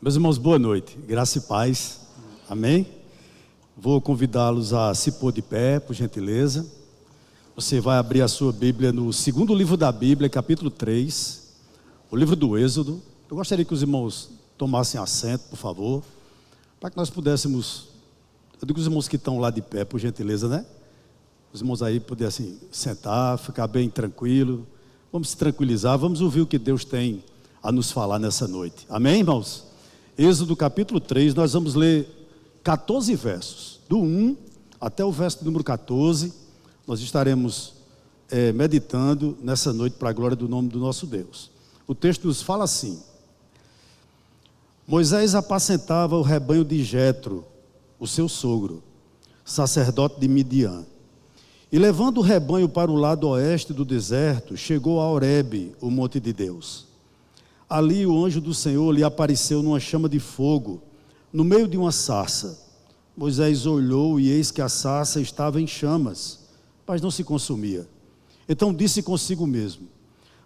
Meus irmãos, boa noite, graça e paz, amém? Vou convidá-los a se pôr de pé, por gentileza. Você vai abrir a sua Bíblia no segundo livro da Bíblia, capítulo 3, o livro do Êxodo. Eu gostaria que os irmãos tomassem assento, por favor, para que nós pudéssemos, eu digo os irmãos que estão lá de pé, por gentileza, né? Os irmãos aí pudessem sentar, ficar bem tranquilo, vamos se tranquilizar, vamos ouvir o que Deus tem a nos falar nessa noite, amém, irmãos? Êxodo capítulo 3, nós vamos ler 14 versos, do 1 até o verso número 14, nós estaremos meditando nessa noite para a glória do nome do nosso Deus. O texto nos fala assim: Moisés apacentava o rebanho de Jetro, o seu sogro, sacerdote de Midian, e levando o rebanho para o lado oeste do deserto, chegou a Horebe, o monte de Deus. Ali o anjo do Senhor lhe apareceu numa chama de fogo, no meio de uma sarça. Moisés olhou e eis que a sarça estava em chamas, mas não se consumia. Então disse consigo mesmo: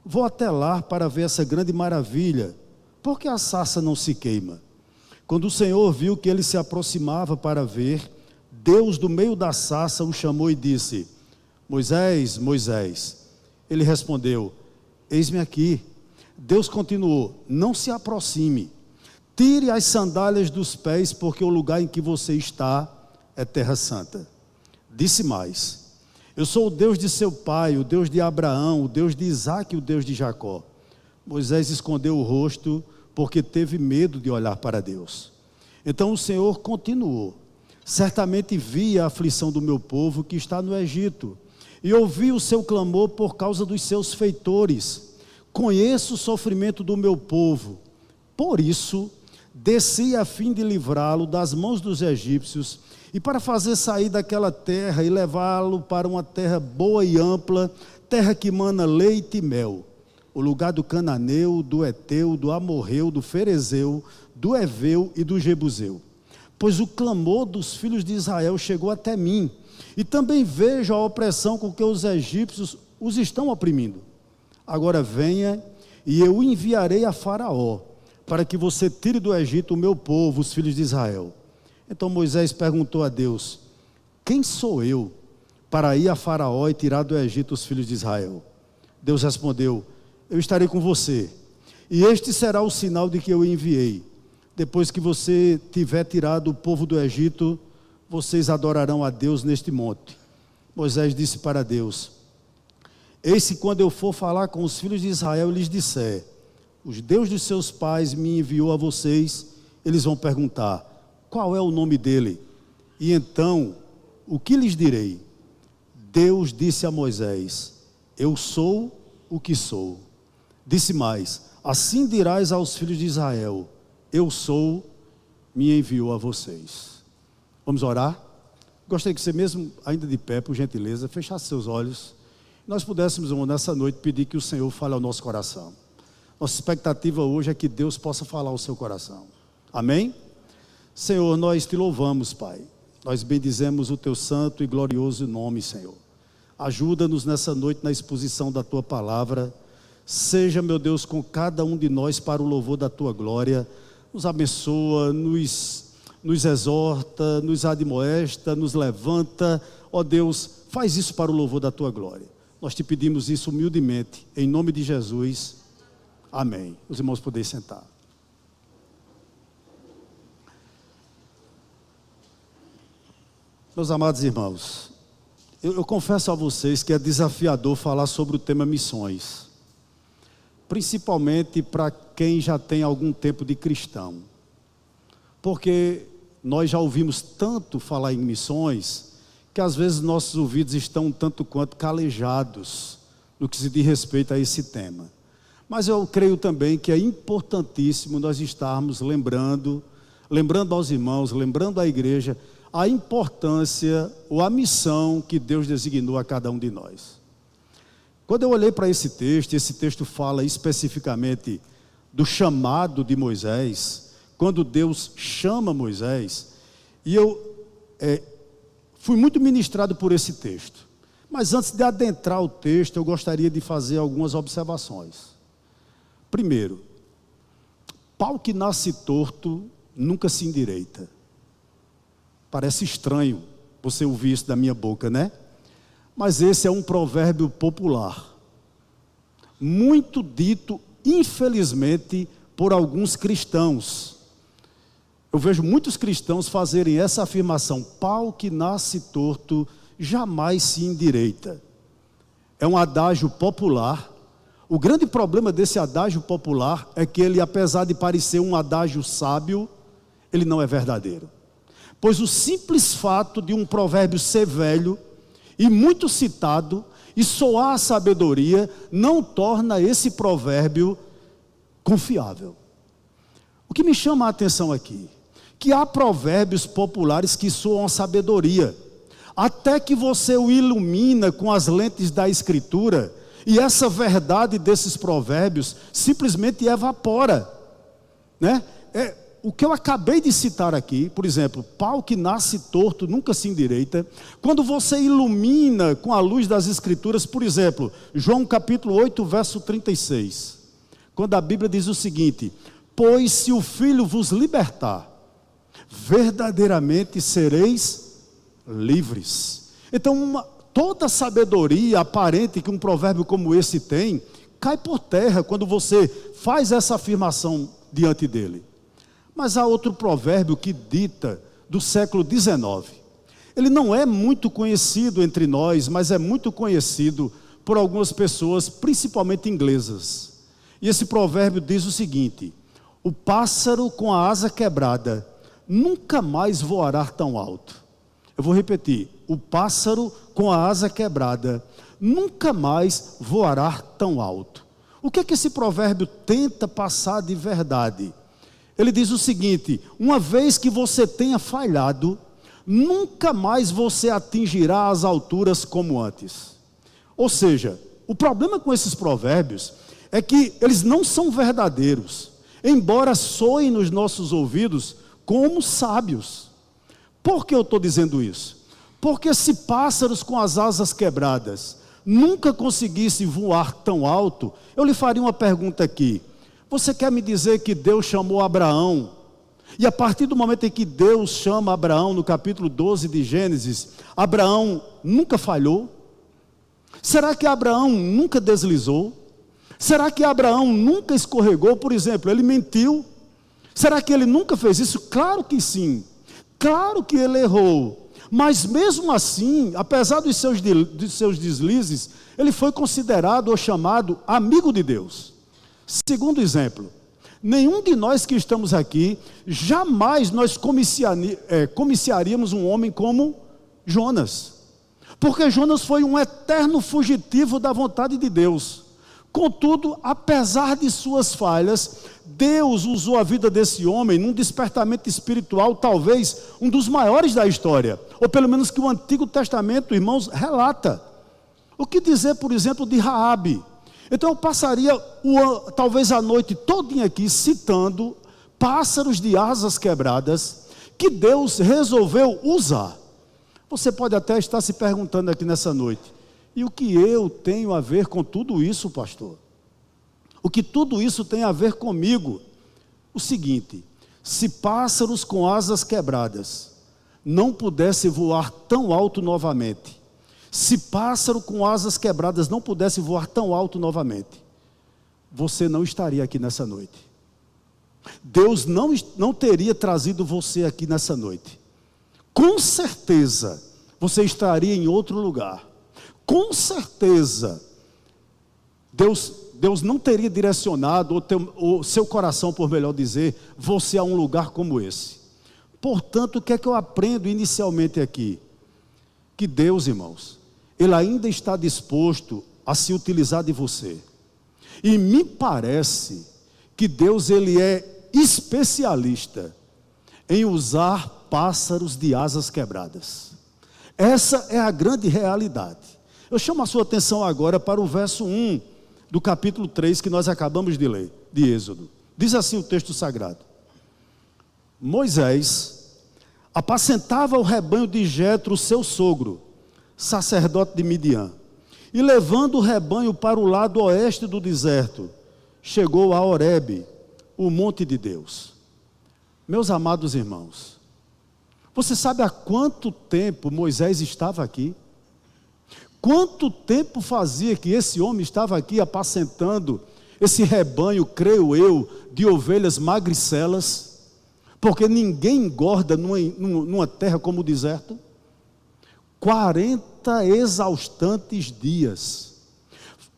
vou até lá para ver essa grande maravilha, porque a sarça não se queima. Quando o Senhor viu que ele se aproximava para ver, Deus do meio da sarça o chamou e disse: Moisés, Moisés. Ele respondeu: eis-me aqui. Deus continuou: não se aproxime, tire as sandálias dos pés, porque o lugar em que você está é terra santa. Disse mais: eu sou o Deus de seu pai, o Deus de Abraão, o Deus de Isaque e o Deus de Jacó. Moisés escondeu o rosto, porque teve medo de olhar para Deus. Então o Senhor continuou: certamente vi a aflição do meu povo que está no Egito, e ouvi o seu clamor por causa dos seus feitores. Conheço o sofrimento do meu povo, por isso desci a fim de livrá-lo das mãos dos egípcios, e para fazer sair daquela terra e levá-lo para uma terra boa e ampla, terra que mana leite e mel, o lugar do cananeu, do eteu, do amorreu, do ferezeu, do eveu e do jebuseu. Pois o clamor dos filhos de Israel chegou até mim, e também vejo a opressão com que os egípcios os estão oprimindo. Agora venha e eu o enviarei a Faraó, para que você tire do Egito o meu povo, os filhos de Israel. Então Moisés perguntou a Deus: quem sou eu para ir a Faraó e tirar do Egito os filhos de Israel? Deus respondeu: eu estarei com você, e este será o sinal de que eu enviei. Depois que você tiver tirado o povo do Egito, vocês adorarão a Deus neste monte. Moisés disse para Deus: eis que quando eu for falar com os filhos de Israel e lhes disser: os Deus dos seus pais me enviou a vocês, eles vão perguntar: qual é o nome dele? E então, o que lhes direi? Deus disse a Moisés: eu sou o que sou. Disse mais: assim dirás aos filhos de Israel: eu sou, me enviou a vocês. Vamos orar? Gostaria que você mesmo, ainda de pé, por gentileza, fechasse seus olhos. Nós pudéssemos, irmão, nessa noite pedir que o Senhor fale ao nosso coração. Nossa expectativa hoje é que Deus possa falar ao seu coração. Amém? Senhor, nós te louvamos, Pai. Nós bendizemos o teu santo e glorioso nome, Senhor. Ajuda-nos nessa noite na exposição da tua palavra. Seja, meu Deus, com cada um de nós para o louvor da tua glória. Nos abençoa, nos exorta, nos admoesta, nos levanta. Ó Deus, faz isso para o louvor da tua glória. Nós te pedimos isso humildemente, em nome de Jesus, amém. Os irmãos podem sentar. Meus amados irmãos, eu confesso a vocês que é desafiador falar sobre o tema missões, principalmente para quem já tem algum tempo de cristão, porque nós já ouvimos tanto falar em missões, que às vezes nossos ouvidos estão tanto quanto calejados no que se diz respeito a esse tema. Mas eu creio também que é importantíssimo nós estarmos lembrando aos irmãos, lembrando à igreja, a importância ou a missão que Deus designou a cada um de nós. Quando eu olhei para esse texto fala especificamente do chamado de Moisés, quando Deus chama Moisés, e eu fui muito ministrado por esse texto. Mas antes de adentrar o texto, eu gostaria de fazer algumas observações. Primeiro, Pau que nasce torto nunca se endireita. Parece estranho você ouvir isso da minha boca, né? Mas esse é um provérbio popular, muito dito, infelizmente, por alguns cristãos. Eu vejo muitos cristãos fazerem essa afirmação: pau que nasce torto jamais se endireita. É um adágio popular. O grande problema desse adágio popular é que ele, apesar de parecer um adágio sábio, ele não é verdadeiro. Pois o simples fato de um provérbio ser velho e muito citado e soar a sabedoria não torna esse provérbio confiável. O que me chama a atenção aqui, que há provérbios populares que soam a sabedoria, até que você o ilumina com as lentes da Escritura, e essa verdade desses provérbios simplesmente evapora, né? O que eu acabei de citar aqui, por exemplo, pau que nasce torto nunca se endireita. Quando você ilumina com a luz das Escrituras, por exemplo, João capítulo 8, verso 36, quando a Bíblia diz o seguinte: pois se o Filho vos libertar, verdadeiramente sereis livres. Então, toda sabedoria aparente que um provérbio como esse tem, cai por terra quando você faz essa afirmação diante dele. Mas há outro provérbio que dita do século XIX. Ele não é muito conhecido entre nós, mas é muito conhecido por algumas pessoas, principalmente inglesas. E esse provérbio diz o seguinte: o pássaro com a asa quebrada nunca mais voará tão alto. Eu vou repetir: o pássaro com a asa quebrada nunca mais voará tão alto. O que é que esse provérbio tenta passar de verdade? Ele diz o seguinte: uma vez que você tenha falhado, nunca mais você atingirá as alturas como antes. Ou seja, o problema com esses provérbios é que eles não são verdadeiros, embora soem nos nossos ouvidos como sábios. Por que eu estou dizendo isso? Porque se pássaros com as asas quebradas nunca conseguissem voar tão alto, eu lhe faria uma pergunta aqui: você quer me dizer que Deus chamou Abraão, e a partir do momento em que Deus chama Abraão, no capítulo 12 de Gênesis, Abraão nunca falhou? Será que Abraão nunca deslizou? Será que Abraão nunca escorregou? Por exemplo, ele mentiu? Será que ele nunca fez isso? Claro que sim, claro que ele errou, mas mesmo assim, apesar dos seus deslizes, ele foi considerado ou chamado amigo de Deus. Segundo exemplo, nenhum de nós que estamos aqui, jamais nós comiciaríamos um homem como Jonas, porque Jonas foi um eterno fugitivo da vontade de Deus. Contudo, apesar de suas falhas, Deus usou a vida desse homem num despertamento espiritual, talvez um dos maiores da história, ou pelo menos que o Antigo Testamento, irmãos, relata. O que dizer, por exemplo, de Raabe? Então eu passaria talvez a noite todinha aqui citando pássaros de asas quebradas que Deus resolveu usar. Você pode até estar se perguntando aqui nessa noite: e o que eu tenho a ver com tudo isso, pastor? O que tudo isso tem a ver comigo? O seguinte: se pássaros com asas quebradas não pudessem voar tão alto novamente, se pássaro com asas quebradas não pudesse voar tão alto novamente, você não estaria aqui nessa noite. Deus não teria trazido você aqui nessa noite. Com certeza, você estaria em outro lugar. Com certeza, Deus não teria direcionado o seu coração, por melhor dizer, você a um lugar como esse. Portanto, o que é que eu aprendo inicialmente aqui? Que Deus, irmãos, Ele ainda está disposto a se utilizar de você. E me parece que Deus, Ele é especialista em usar pássaros de asas quebradas. Essa é a grande realidade. Eu chamo a sua atenção agora para o verso 1 do capítulo 3 que nós acabamos de ler, de Êxodo. Diz assim o texto sagrado: Moisés apacentava o rebanho de Jetro, seu sogro, sacerdote de Midian, e levando o rebanho para o lado oeste do deserto, chegou a Horebe, o monte de Deus. Meus amados irmãos, você sabe há quanto tempo Moisés estava aqui? Quanto tempo fazia que esse homem estava aqui apacentando esse rebanho, creio eu, de ovelhas magricelas? Porque ninguém engorda numa terra como o deserto. 40 exaustantes dias.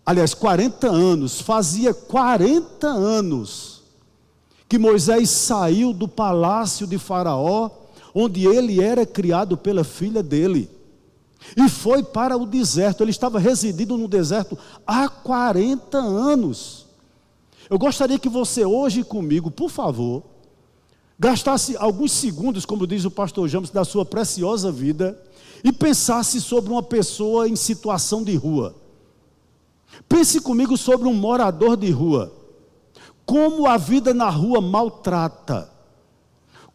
Aliás, 40 anos. Fazia 40 anos que Moisés saiu do palácio de Faraó, onde ele era criado pela filha dele, e foi para o deserto. Ele estava residindo no deserto há 40 anos. Eu gostaria que você hoje comigo, por favor, gastasse alguns segundos, como diz o pastor James, da sua preciosa vida, e pensasse sobre uma pessoa em situação de rua. Pense comigo sobre um morador de rua. Como a vida na rua maltrata.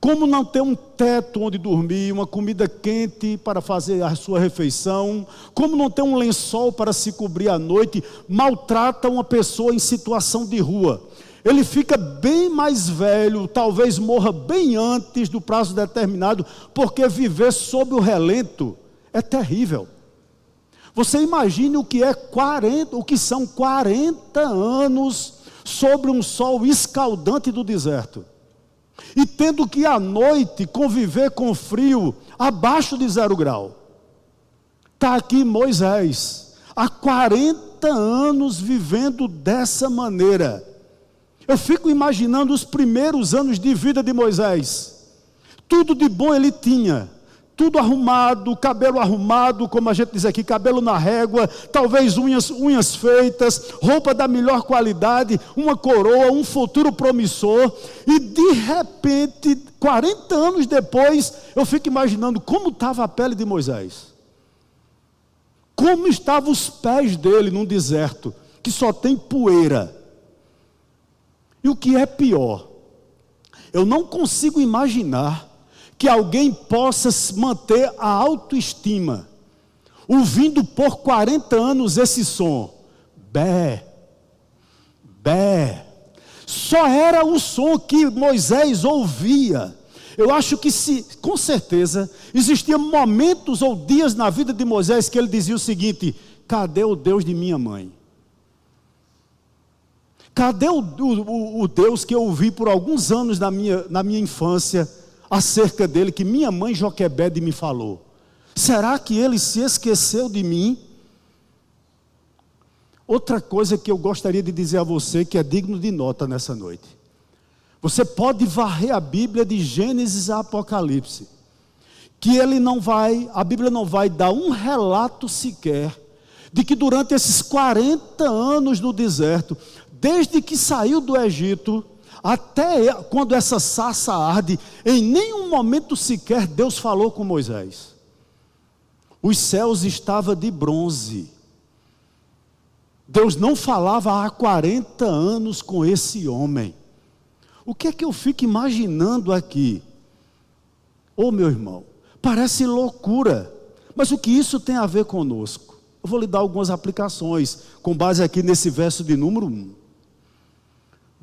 Como não ter um teto onde dormir, uma comida quente para fazer a sua refeição, como não ter um lençol para se cobrir à noite, maltrata uma pessoa em situação de rua. Ele fica bem mais velho, talvez morra bem antes do prazo determinado, porque viver sob o relento é terrível. Você imagine o que são 40 anos sobre um sol escaldante do deserto. E tendo que à noite conviver com frio abaixo de 0 grau. Está aqui Moisés, há 40 anos vivendo dessa maneira. Eu fico imaginando os primeiros anos de vida de Moisés. Tudo de bom ele tinha. Tudo arrumado, cabelo arrumado, como a gente diz aqui, cabelo na régua, talvez unhas feitas, roupa da melhor qualidade, uma coroa, um futuro promissor. E de repente, 40 anos depois, eu fico imaginando como estava a pele de Moisés. Como estavam os pés dele num deserto, que só tem poeira. E o que é pior, eu não consigo imaginar que alguém possa manter a autoestima, ouvindo por 40 anos esse som, bé, bé, só era o som que Moisés ouvia. Eu acho que com certeza, existiam momentos ou dias na vida de Moisés que ele dizia o seguinte: cadê o Deus de minha mãe? Cadê o Deus que eu ouvi por alguns anos na minha infância, acerca dele, que minha mãe Joquebede me falou? Será que ele se esqueceu de mim? Outra coisa que eu gostaria de dizer a você, que é digno de nota nessa noite. Você pode varrer a Bíblia de Gênesis a Apocalipse, que a Bíblia não vai dar um relato sequer, de que durante esses 40 anos no deserto, desde que saiu do Egito, até quando essa sarça arde, em nenhum momento sequer Deus falou com Moisés. Os céus estavam de bronze. Deus não falava há 40 anos com esse homem. O que é que eu fico imaginando aqui? Meu irmão, parece loucura, mas o que isso tem a ver conosco? Eu vou lhe dar algumas aplicações, com base aqui nesse verso de número 1.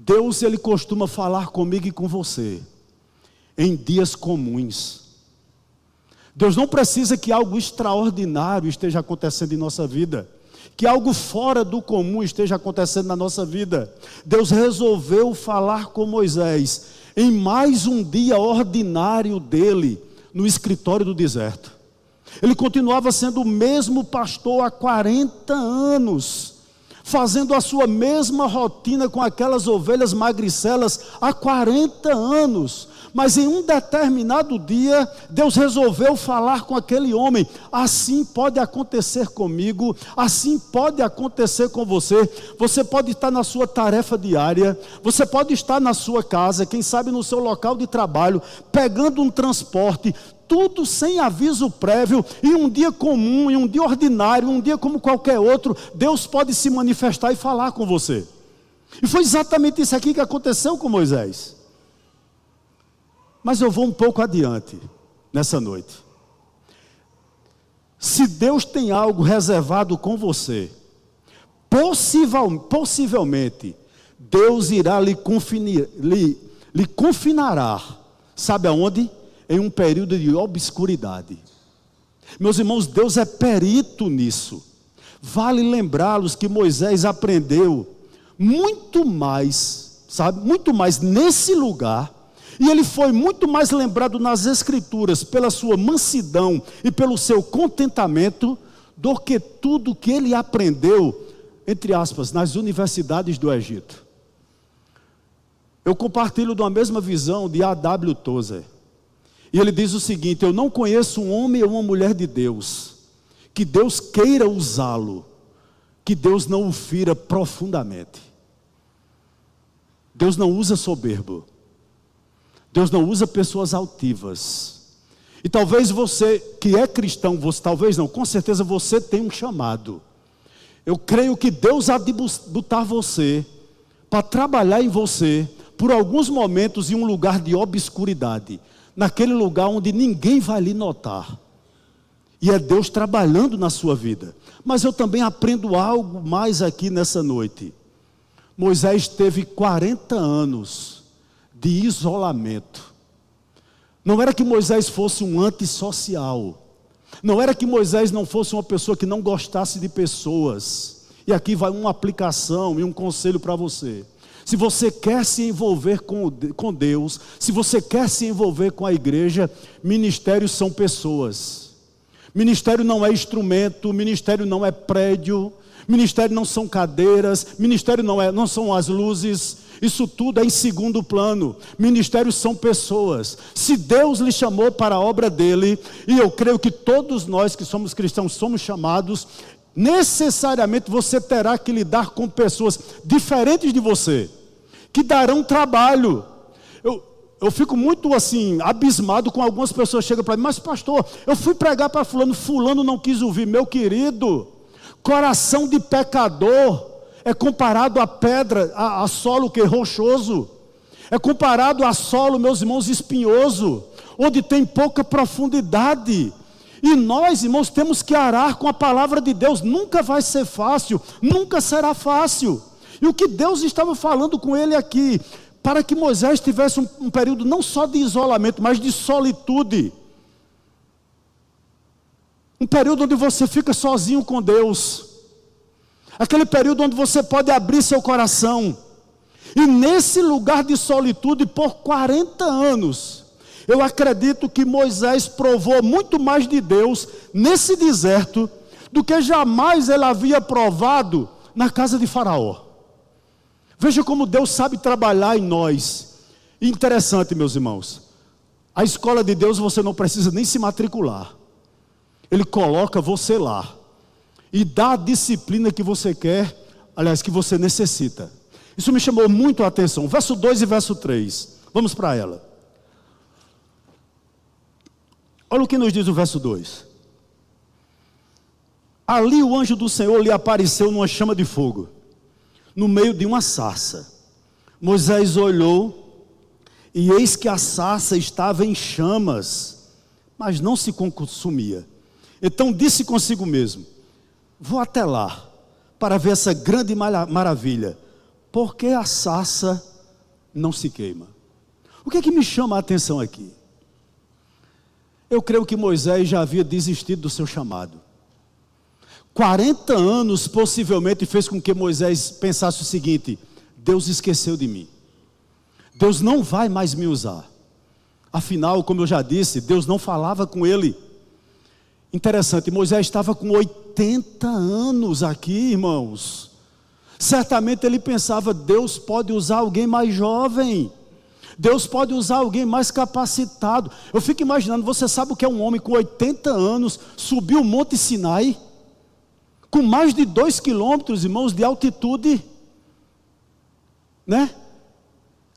Deus, ele costuma falar comigo e com você em dias comuns. Deus não precisa que algo extraordinário esteja acontecendo em nossa vida, que algo fora do comum esteja acontecendo na nossa vida. Deus resolveu falar com Moisés em mais um dia ordinário dele, no escritório do deserto. Ele continuava sendo o mesmo pastor há 40 anos, fazendo a sua mesma rotina com aquelas ovelhas magricelas há 40 anos. Mas em um determinado dia, Deus resolveu falar com aquele homem. Assim pode acontecer comigo, assim pode acontecer com você. Você pode estar na sua tarefa diária, você pode estar na sua casa, quem sabe no seu local de trabalho, pegando um transporte, tudo sem aviso prévio, e um dia comum, e um dia ordinário, um dia como qualquer outro, Deus pode se manifestar e falar com você. E foi exatamente isso aqui que aconteceu com Moisés. Mas eu vou um pouco adiante nessa noite. Se Deus tem algo reservado com você, possivelmente Deus irá lhe confinará, sabe aonde? Em um período de obscuridade. Meus irmãos, Deus é perito nisso. Vale lembrá-los que Moisés aprendeu muito mais, sabe? Muito mais nesse lugar. E ele foi muito mais lembrado nas Escrituras pela sua mansidão e pelo seu contentamento do que tudo que ele aprendeu, entre aspas, nas universidades do Egito. Eu compartilho de uma mesma visão de A.W. Tozer. E ele diz o seguinte: eu não conheço um homem ou uma mulher de Deus, que Deus queira usá-lo, que Deus não o fira profundamente. Deus não usa soberbo. Deus não usa pessoas altivas. E talvez você que é cristão, talvez não, com certeza você tem um chamado. Eu creio que Deus há de botar você para trabalhar em você por alguns momentos em um lugar de obscuridade, naquele lugar onde ninguém vai lhe notar. E é Deus trabalhando na sua vida. Mas eu também aprendo algo mais aqui nessa noite. Moisés teve 40 anos de isolamento. Não era que Moisés fosse um antissocial. Não era que Moisés não fosse uma pessoa que não gostasse de pessoas. E aqui vai uma aplicação e um conselho para você. Se você quer se envolver com Deus, se você quer se envolver com a igreja, ministérios são pessoas. Ministério não é instrumento, ministério não é prédio, ministério não são cadeiras, ministério não são as luzes, isso tudo é em segundo plano. Ministérios são pessoas. Se Deus lhe chamou para a obra dele, e eu creio que todos nós que somos cristãos somos chamados, necessariamente você terá que lidar com pessoas diferentes de você, que darão trabalho. Eu fico muito assim, abismado com algumas pessoas que chegam para mim: mas pastor, eu fui pregar para fulano não quis ouvir. Meu querido, coração de pecador é comparado a pedra, a solo que é rochoso, é comparado a solo, meus irmãos, espinhoso, onde tem pouca profundidade. E nós, irmãos, temos que arar com a palavra de Deus. Nunca vai ser fácil, nunca será fácil. E o que Deus estava falando com ele aqui, para que Moisés tivesse um período não só de isolamento, mas de solitude. Um período onde você fica sozinho com Deus. Aquele período onde você pode abrir seu coração. E nesse lugar de solitude, por 40 anos, eu acredito que Moisés provou muito mais de Deus nesse deserto do que jamais ele havia provado na casa de Faraó. Veja como Deus sabe trabalhar em nós. Interessante, meus irmãos. A escola de Deus você não precisa nem se matricular. Ele coloca você lá e dá a disciplina que você quer, aliás, que você necessita. Isso me chamou muito a atenção. Verso 2 e verso 3. Vamos para ela. Olha o que nos diz o verso 2. Ali o anjo do Senhor lhe apareceu numa chama de fogo, no meio de uma sarça. Moisés olhou, e eis que a sarça estava em chamas, mas não se consumia. Então disse consigo mesmo: vou até lá, para ver essa grande maravilha, porque a sarça não se queima. O que é que me chama a atenção aqui? Eu creio que Moisés já havia desistido do seu chamado. 40 anos possivelmente fez com que Moisés pensasse o seguinte: Deus esqueceu de mim, Deus não vai mais me usar. Afinal, como eu já disse, Deus não falava com ele. Interessante, Moisés estava com 80 anos aqui, irmãos. Certamente ele pensava: Deus pode usar alguém mais jovem, Deus pode usar alguém mais capacitado. Eu fico imaginando, você sabe o que é um homem com 80 anos subir o Monte Sinai, com mais de 2 quilômetros, irmãos, de altitude, né?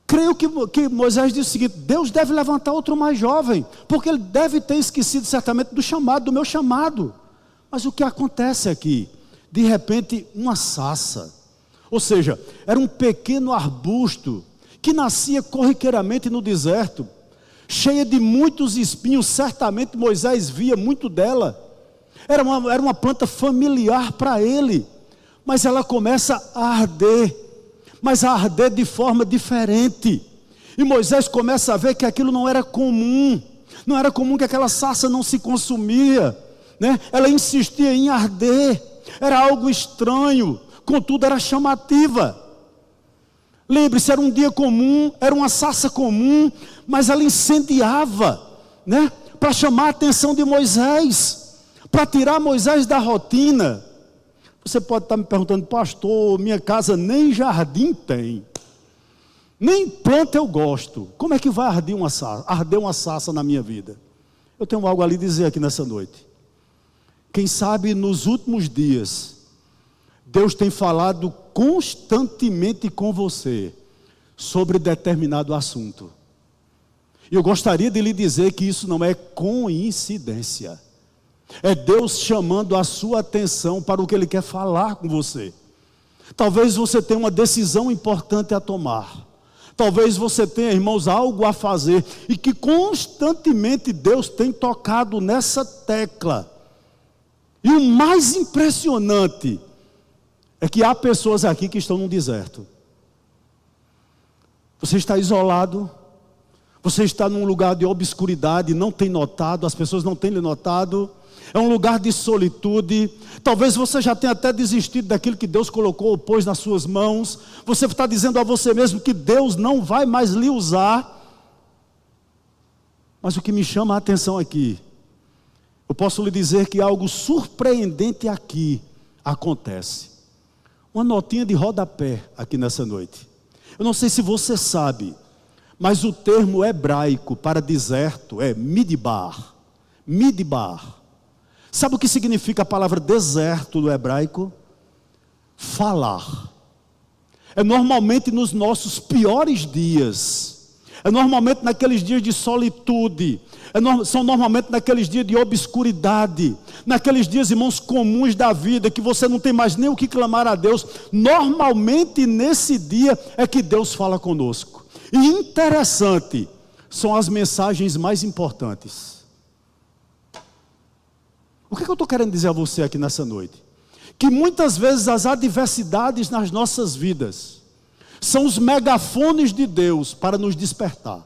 Creio que Moisés disse o seguinte: Deus deve levantar outro mais jovem, porque ele deve ter esquecido certamente do chamado, do meu chamado. Mas o que acontece aqui? De repente, uma sarça, ou seja, era um pequeno arbusto, que nascia corriqueiramente no deserto, cheia de muitos espinhos. Certamente Moisés via muito dela. Era uma planta familiar para ele, mas ela começa a arder. mas a arder de forma diferente. E Moisés começa a ver que aquilo não era comum. Não era comum, que aquela sarça não se consumia, né? Ela insistia em arder. Era algo estranho, contudo era chamativa. Lembre-se, era um dia comum, era uma sarça comum, mas ela incendiava, né? Para chamar a atenção de Moisés, para tirar Moisés da rotina. Você pode estar me perguntando: pastor, minha casa nem jardim tem, nem planta eu gosto, como é que vai arder uma sarça na minha vida? Eu tenho algo a lhe dizer aqui nessa noite. Quem sabe nos últimos dias Deus tem falado constantemente com você sobre determinado assunto. E eu gostaria de lhe dizer que isso não é coincidência. É Deus chamando a sua atenção para o que Ele quer falar com você. Talvez você tenha uma decisão importante a tomar. Talvez você tenha, irmãos, algo a fazer. E que constantemente Deus tem tocado nessa tecla. E o mais impressionante é que há pessoas aqui que estão num deserto. Você está isolado. Você está num lugar de obscuridade, não tem notado, as pessoas não têm lhe notado. É um lugar de solitude. Talvez você já tenha até desistido daquilo que Deus colocou ou pôs nas suas mãos. Você está dizendo a você mesmo que Deus não vai mais lhe usar. Mas o que me chama a atenção aqui, eu posso lhe dizer que algo surpreendente aqui acontece. Uma notinha de rodapé aqui nessa noite. Eu não sei se você sabe, mas o termo hebraico para deserto é midbar. Midbar. Sabe o que significa a palavra deserto no hebraico? Falar. É normalmente nos nossos piores dias. É normalmente naqueles dias de solitude. São normalmente naqueles dias de obscuridade. Naqueles dias, irmãos, comuns da vida, que você não tem mais nem o que clamar a Deus. Normalmente nesse dia é que Deus fala conosco. E interessante, são as mensagens mais importantes. O que eu estou querendo dizer a você aqui nessa noite? Que muitas vezes as adversidades nas nossas vidas são os megafones de Deus para nos despertar.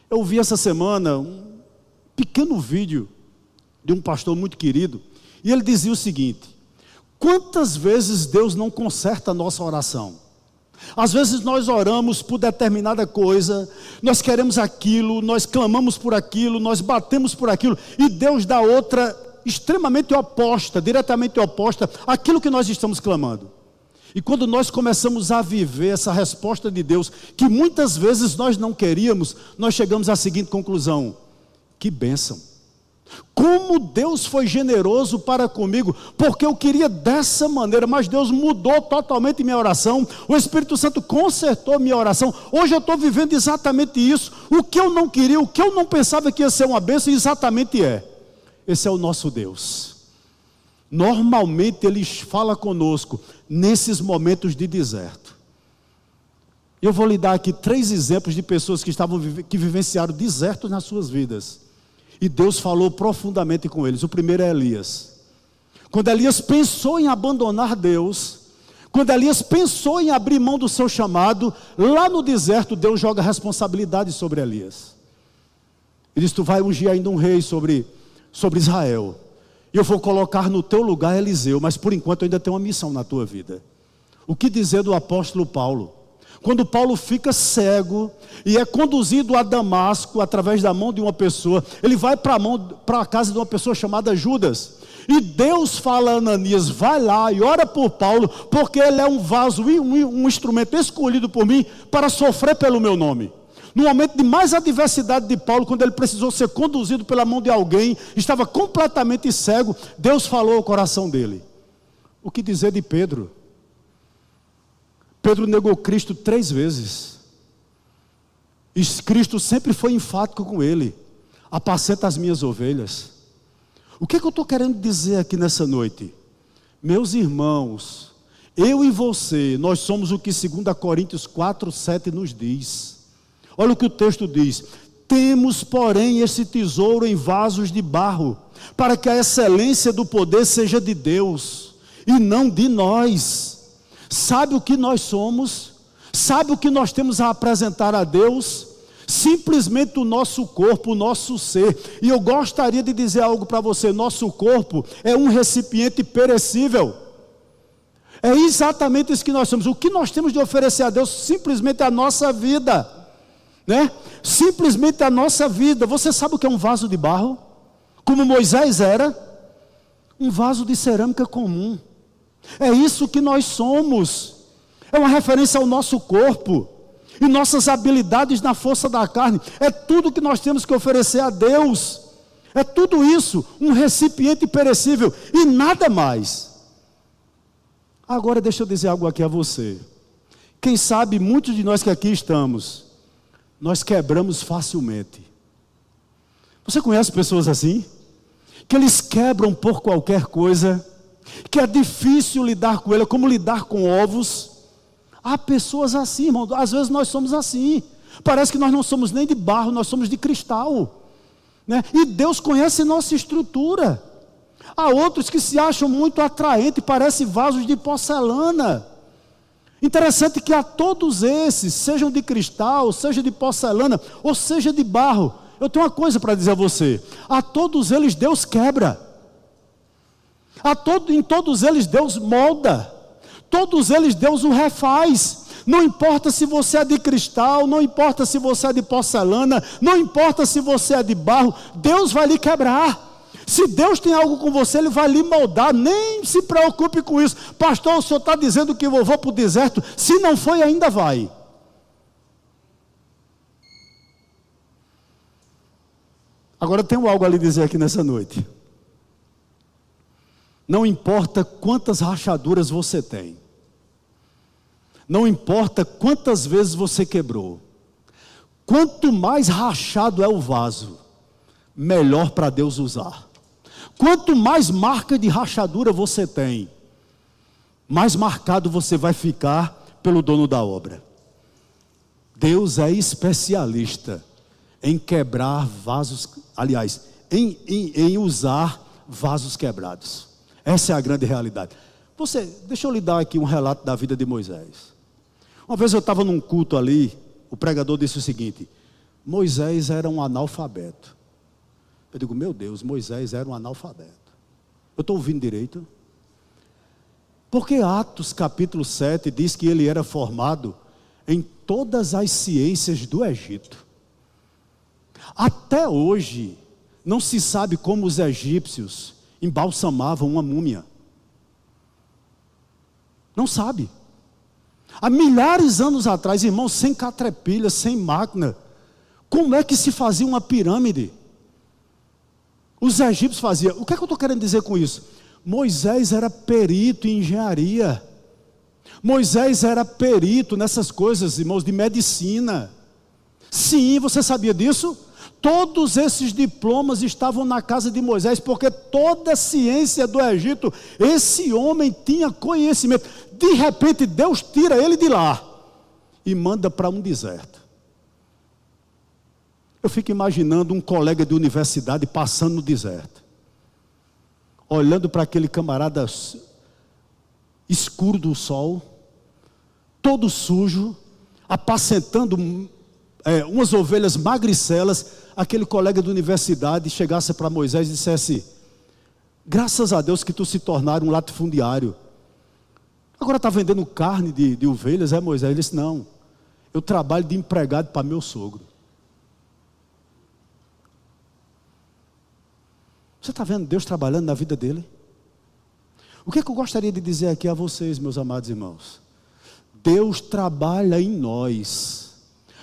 Eu vi essa semana um pequeno vídeo de um pastor muito querido, e ele dizia o seguinte: quantas vezes Deus não conserta a nossa oração? Às vezes nós oramos por determinada coisa, nós queremos aquilo, nós clamamos por aquilo, nós batemos por aquilo, e Deus dá outra extremamente oposta, diretamente oposta àquilo que nós estamos clamando. E quando nós começamos a viver essa resposta de Deus, que muitas vezes nós não queríamos, nós chegamos à seguinte conclusão: que bênção! Como Deus foi generoso para comigo, porque eu queria dessa maneira, mas Deus mudou totalmente minha oração, o Espírito Santo consertou minha oração. Hoje eu estou vivendo exatamente isso. O que eu não queria, o que eu não pensava que ia ser uma bênção, exatamente é. Esse é o nosso Deus. Normalmente Ele fala conosco nesses momentos de deserto. Eu vou lhe dar aqui 3 exemplos de pessoas que vivenciaram deserto nas suas vidas. E Deus falou profundamente com eles. O primeiro é Elias. Quando Elias pensou em abandonar Deus, quando Elias pensou em abrir mão do seu chamado, lá no deserto Deus joga a responsabilidade sobre Elias. Ele diz: tu vai ungir ainda um rei sobre Israel, e eu vou colocar no teu lugar Eliseu, mas por enquanto eu ainda tenho uma missão na tua vida. O que dizer do apóstolo Paulo? Quando Paulo fica cego e é conduzido a Damasco através da mão de uma pessoa, ele vai para a casa de uma pessoa chamada Judas, e Deus fala a Ananias: vai lá e ora por Paulo, porque ele é um vaso e um instrumento escolhido por mim para sofrer pelo meu nome. No momento de mais adversidade de Paulo, quando ele precisou ser conduzido pela mão de alguém, estava completamente cego, Deus falou ao coração dele. O que dizer de Pedro? Pedro negou Cristo 3 vezes. E Cristo sempre foi enfático com ele: apacenta as minhas ovelhas. O que eu estou querendo dizer aqui nessa noite? Meus irmãos, eu e você, nós somos o que 2 Coríntios 4:7 nos diz. Olha o que o texto diz: temos, porém, esse tesouro em vasos de barro, para que a excelência do poder seja de Deus, e não de nós. sabe o que nós somos, sabe o que nós temos a apresentar a Deus, simplesmente o nosso corpo, o nosso ser. E eu gostaria de dizer algo para você: nosso corpo é um recipiente perecível. É exatamente isso que nós somos. O que nós temos de oferecer a Deus simplesmente é a nossa vida, né? Simplesmente a nossa vida. Você sabe o que é um vaso de barro? Como Moisés era? Um vaso de cerâmica comum. É isso que nós somos. É uma referência ao nosso corpo e nossas habilidades na força da carne. É tudo que nós temos que oferecer a Deus. É tudo isso, um recipiente perecível e nada mais. Agora deixa eu dizer algo aqui a você. Quem sabe muitos de nós que aqui estamos, nós quebramos facilmente. Você conhece pessoas assim? Que eles quebram por qualquer coisa, que é difícil lidar com ela, como lidar com ovos. Há pessoas assim, irmão. Às vezes nós somos assim. Parece que nós não somos nem de barro, nós somos de cristal, né? E Deus conhece nossa estrutura. Há outros que se acham muito atraentes, parecem vasos de porcelana. Interessante que a todos esses, sejam de cristal, seja de porcelana, ou seja de barro, eu tenho uma coisa para dizer a você: a todos eles Deus quebra. Em todos eles Deus molda. Todos eles Deus o refaz. Não importa se você é de cristal, não importa se você é de porcelana, não importa se você é de barro, Deus vai lhe quebrar. Se Deus tem algo com você, Ele vai lhe moldar. Nem se preocupe com isso. Pastor, o senhor está dizendo que eu vou para o deserto? Se não foi, ainda vai. Agora eu tenho algo a lhe dizer aqui nessa noite. Não importa quantas rachaduras você tem, não importa quantas vezes você quebrou, quanto mais rachado é o vaso, melhor para Deus usar. Quanto mais marca de rachadura você tem, mais marcado você vai ficar pelo dono da obra. Deus é especialista em quebrar vasos, aliás, em usar vasos quebrados. Essa é a grande realidade. Deixa eu lhe dar aqui um relato da vida de Moisés. Uma vez eu estava num culto ali, o pregador disse o seguinte: Moisés era um analfabeto. Eu digo, meu Deus, Moisés era um analfabeto. Eu estou ouvindo direito? Porque Atos capítulo 7 diz que ele era formado em todas as ciências do Egito. Até hoje, não se sabe como os egípcios embalsamavam uma múmia. Não sabe. Há milhares de anos atrás, irmãos, sem caterpillar, sem máquina, como é que se fazia uma pirâmide? Os egípcios faziam. O que é que eu estou querendo dizer com isso? Moisés era perito em engenharia. Moisés era perito nessas coisas, irmãos, de medicina. Sim, você sabia disso? Todos esses diplomas estavam na casa de Moisés, porque toda a ciência do Egito, esse homem tinha conhecimento. De repente Deus tira ele de lá e manda para um deserto. Eu fico imaginando um colega de universidade passando no deserto, olhando para aquele camarada escuro do sol, todo sujo, apacentando umas ovelhas magricelas. Aquele colega de universidade chegasse para Moisés e dissesse: graças a Deus que tu se tornaram um latifundiário. Agora está vendendo carne de ovelhas, Moisés? Ele disse: não, eu trabalho de empregado para meu sogro. Você está vendo Deus trabalhando na vida dele? O que é que eu gostaria de dizer aqui a vocês, meus amados irmãos? Deus trabalha em nós,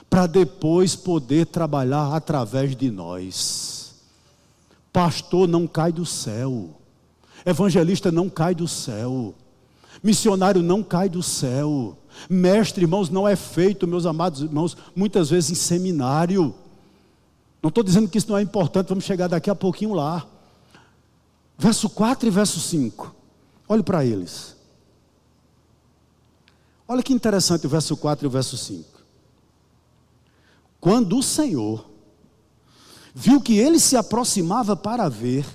para depois poder trabalhar através de nós. Pastor não cai do céu, evangelista não cai do céu, missionário não cai do céu, mestre, irmãos, não é feito, meus amados irmãos, muitas vezes em seminário. Não estou dizendo que isso não é importante, vamos chegar daqui a pouquinho lá. Verso 4 e verso 5, olhe para eles. Olha que interessante o verso 4 e o verso 5. Quando o Senhor viu que ele se aproximava para ver,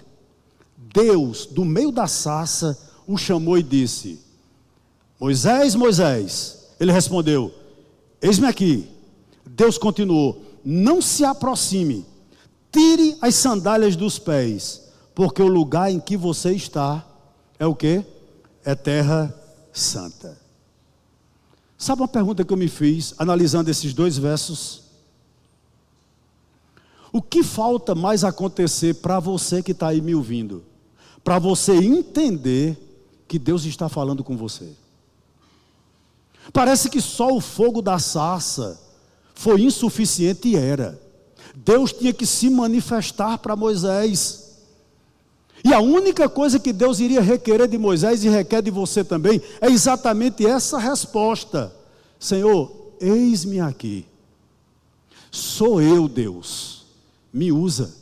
Deus, do meio da sarça, o chamou e disse: Moisés, Moisés. Ele respondeu: eis-me aqui. Deus continuou: não se aproxime, tire as sandálias dos pés, porque o lugar em que você está é o quê? É terra santa. Sabe uma pergunta que eu me fiz, analisando esses dois versos? O que falta mais acontecer para você que está aí me ouvindo? Para você entender que Deus está falando com você. Parece que só o fogo da sarça foi insuficiente, e era. Deus tinha que se manifestar para Moisés. E a única coisa que Deus iria requerer de Moisés e requer de você também é exatamente essa resposta: Senhor, eis-me aqui. Sou eu, Deus, me usa.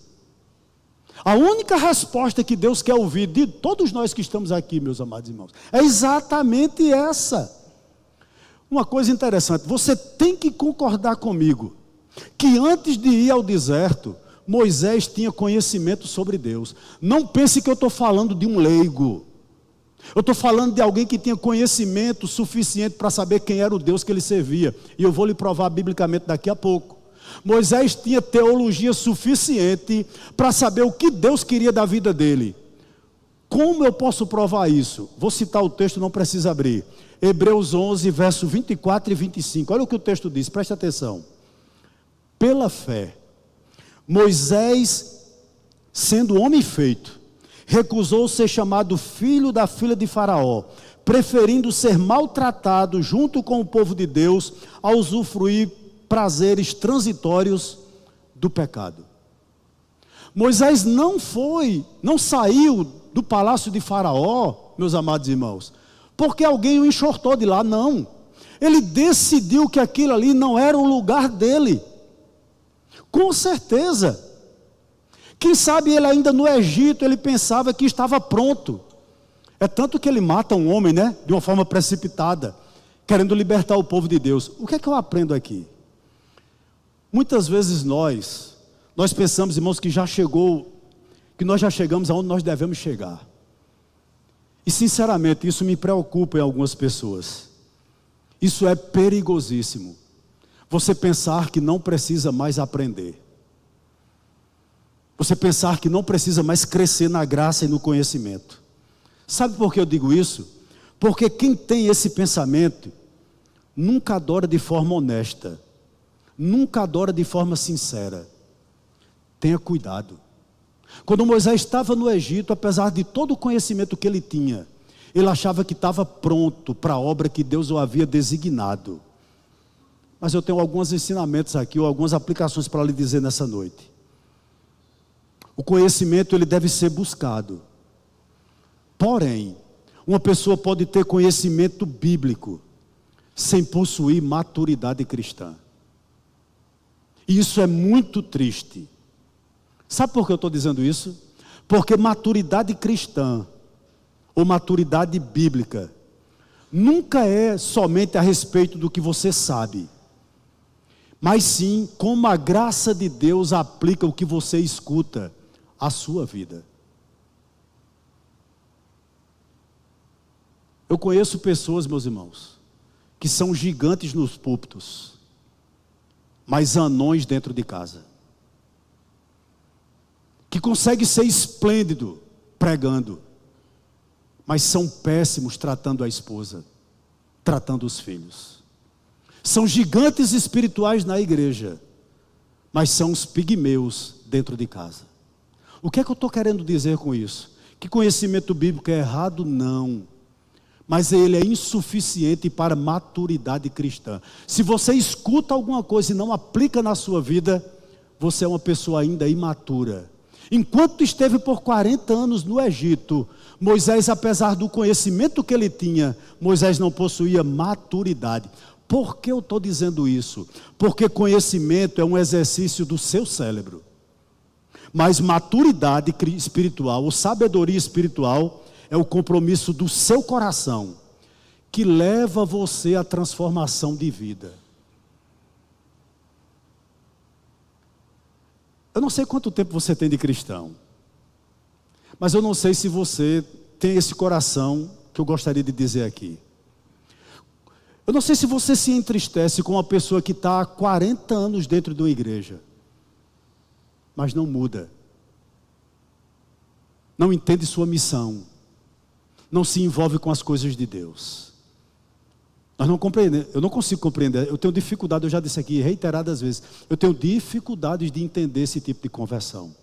A única resposta que Deus quer ouvir de todos nós que estamos aqui, meus amados irmãos, é exatamente essa. Uma coisa interessante, você tem que concordar comigo, que antes de ir ao deserto, Moisés tinha conhecimento sobre Deus. Não pense que eu estou falando de um leigo. Eu estou falando de alguém que tinha conhecimento suficiente para saber quem era o Deus que ele servia. E eu vou lhe provar biblicamente daqui a pouco. Moisés tinha teologia suficiente para saber o que Deus queria da vida dele. Como eu posso provar isso? Vou citar o texto, não precisa abrir. Hebreus 11, verso 24 e 25. Olha o que o texto diz, preste atenção. Pela fé, Moisés, sendo homem feito, recusou ser chamado filho da filha de Faraó, preferindo ser maltratado junto com o povo de Deus, a usufruir prazeres transitórios do pecado. Moisés não saiu do palácio de Faraó, meus amados irmãos, porque alguém o enxortou de lá, não. Ele decidiu que aquilo ali não era o lugar dele. Com certeza. Quem sabe ele ainda no Egito, ele pensava que estava pronto. É tanto que ele mata um homem, né? De uma forma precipitada, querendo libertar o povo de Deus. O que é que eu aprendo aqui? Muitas vezes nós pensamos, irmãos, que nós já chegamos aonde nós devemos chegar. E sinceramente, isso me preocupa em algumas pessoas. Isso é perigosíssimo. Você pensar que não precisa mais aprender. Você pensar que não precisa mais crescer na graça e no conhecimento. Sabe por que eu digo isso? Porque quem tem esse pensamento nunca adora de forma honesta, nunca adora de forma sincera. Tenha cuidado. Quando Moisés estava no Egito, apesar de todo o conhecimento que ele tinha, ele achava que estava pronto para a obra que Deus o havia designado. Mas eu tenho alguns ensinamentos aqui, ou algumas aplicações para lhe dizer nessa noite. O conhecimento, ele deve ser buscado. Porém, uma pessoa pode ter conhecimento bíblico sem possuir maturidade cristã. E isso é muito triste. Sabe por que eu estou dizendo isso? Porque maturidade cristã, ou maturidade bíblica, nunca é somente a respeito do que você sabe, mas sim como a graça de Deus aplica o que você escuta à sua vida. Eu conheço pessoas, meus irmãos, que são gigantes nos púlpitos, mas anões dentro de casa. Que consegue ser esplêndido pregando, mas são péssimos tratando a esposa, tratando os filhos. São gigantes espirituais na igreja, mas são os pigmeus dentro de casa. O que é que eu estou querendo dizer com isso? Que conhecimento bíblico é errado? Não. Mas ele é insuficiente para maturidade cristã. Se você escuta alguma coisa e não aplica na sua vida, você é uma pessoa ainda imatura. Enquanto esteve por 40 anos no Egito, Moisés, apesar do conhecimento que ele tinha, Moisés não possuía maturidade. Por que eu estou dizendo isso? Porque conhecimento é um exercício do seu cérebro. Mas maturidade espiritual, ou sabedoria espiritual, é o compromisso do seu coração, que leva você à transformação de vida. Eu não sei quanto tempo você tem de cristão, mas eu não sei se você tem esse coração que eu gostaria de dizer aqui. Eu não sei se você se entristece com uma pessoa que está há 40 anos dentro de uma igreja, mas não muda, não entende sua missão, não se envolve com as coisas de Deus. Nós não compreendemos, eu não consigo compreender, eu tenho dificuldade, eu já disse aqui reiteradas vezes, eu tenho dificuldades de entender esse tipo de conversão.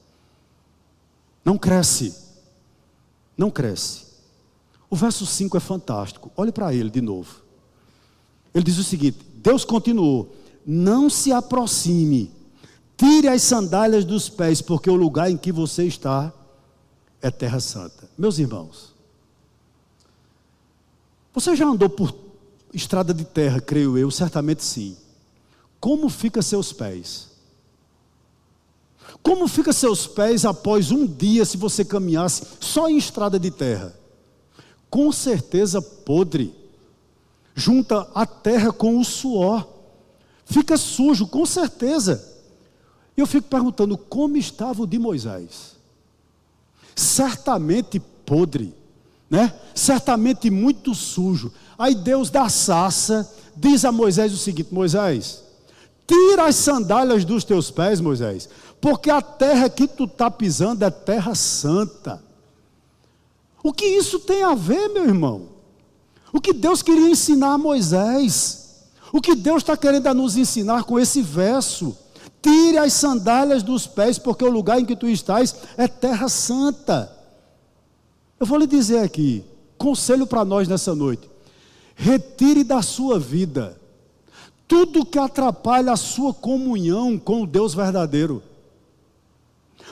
Não cresce, não cresce. O verso 5 é fantástico, olhe para ele de novo. Ele diz o seguinte: Deus continuou: não se aproxime, tire as sandálias dos pés, porque o lugar em que você está é terra santa. Meus irmãos, você já andou por estrada de terra, creio eu, certamente sim. Como fica seus pés? Como fica seus pés após um dia, se você caminhasse só em estrada de terra? Com certeza podre. Junta a terra com o suor. Fica sujo, com certeza. E eu fico perguntando, como estava o de Moisés? Certamente podre, né? Certamente muito sujo. Aí Deus da sarça diz a Moisés o seguinte: Moisés, tira as sandálias dos teus pés, Moisés, porque a terra que tu está pisando é terra santa. O que isso tem a ver, meu irmão? O que Deus queria ensinar a Moisés? O que Deus está querendo nos ensinar com esse verso? Tire as sandálias dos pés, porque o lugar em que tu estás é terra santa. Eu vou lhe dizer aqui, conselho para nós nessa noite: retire da sua vida tudo que atrapalha a sua comunhão com o Deus verdadeiro.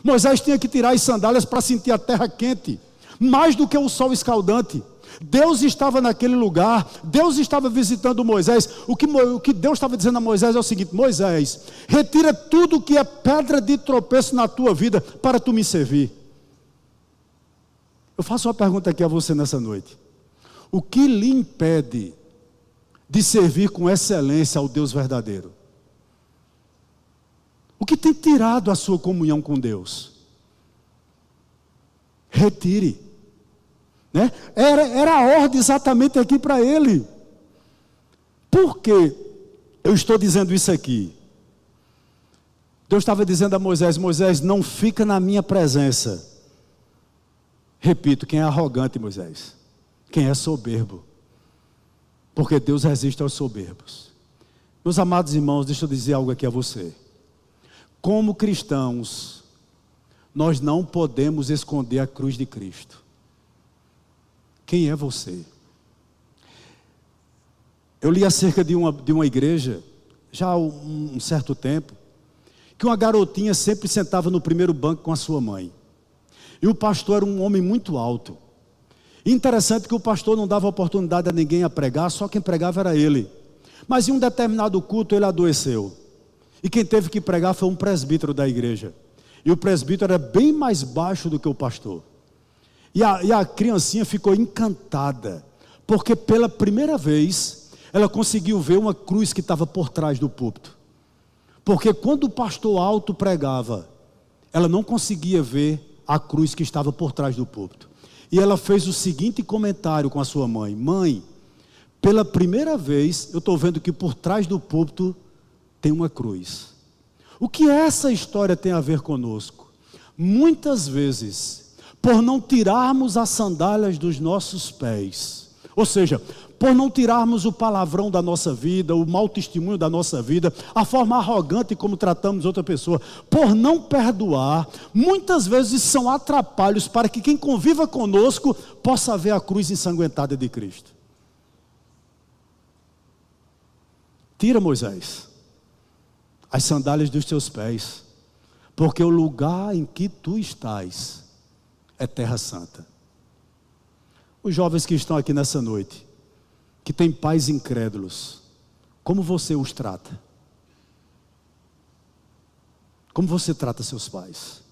Moisés tinha que tirar as sandálias para sentir a terra quente, mais do que o sol escaldante. Deus estava naquele lugar, Deus estava visitando Moisés. O que Deus estava dizendo a Moisés é o seguinte: Moisés, retira tudo que é pedra de tropeço na tua vida para tu me servir. Eu faço uma pergunta aqui a você nessa noite: o que lhe impede de servir com excelência ao Deus verdadeiro? O que tem tirado a sua comunhão com Deus? Retire. Né? Era a ordem exatamente aqui para ele. Por que eu estou dizendo isso aqui? Deus estava dizendo a Moisés: Moisés, não fica na minha presença. Repito, quem é arrogante, Moisés? Quem é soberbo? Porque Deus resiste aos soberbos. Meus amados irmãos, deixa eu dizer algo aqui a você. Como cristãos, nós não podemos esconder a cruz de Cristo. Quem é você? Eu li acerca de uma igreja, já há um certo tempo, que uma garotinha sempre sentava no primeiro banco com a sua mãe. E o pastor era um homem muito alto. Interessante que o pastor não dava oportunidade a ninguém a pregar, só quem pregava era ele. Mas em um determinado culto ele adoeceu. E quem teve que pregar foi um presbítero da igreja. E o presbítero era bem mais baixo do que o pastor. E a criancinha ficou encantada, porque pela primeira vez ela conseguiu ver uma cruz que estava por trás do púlpito. Porque quando o pastor alto pregava, ela não conseguia ver a cruz que estava por trás do púlpito. E ela fez o seguinte comentário com a sua mãe: mãe, pela primeira vez eu estou vendo que por trás do púlpito tem uma cruz. O que essa história tem a ver conosco? Muitas vezes, por não tirarmos as sandálias dos nossos pés, ou seja, por não tirarmos o palavrão da nossa vida, o mau testemunho da nossa vida, a forma arrogante como tratamos outra pessoa, por não perdoar, muitas vezes são atrapalhos para que quem conviva conosco possa ver a cruz ensanguentada de Cristo. Tira, Moisés, as sandálias dos teus pés, porque o lugar em que tu estás é terra santa. Os jovens que estão aqui nessa noite, que têm pais incrédulos, como você os trata? Como você trata seus pais?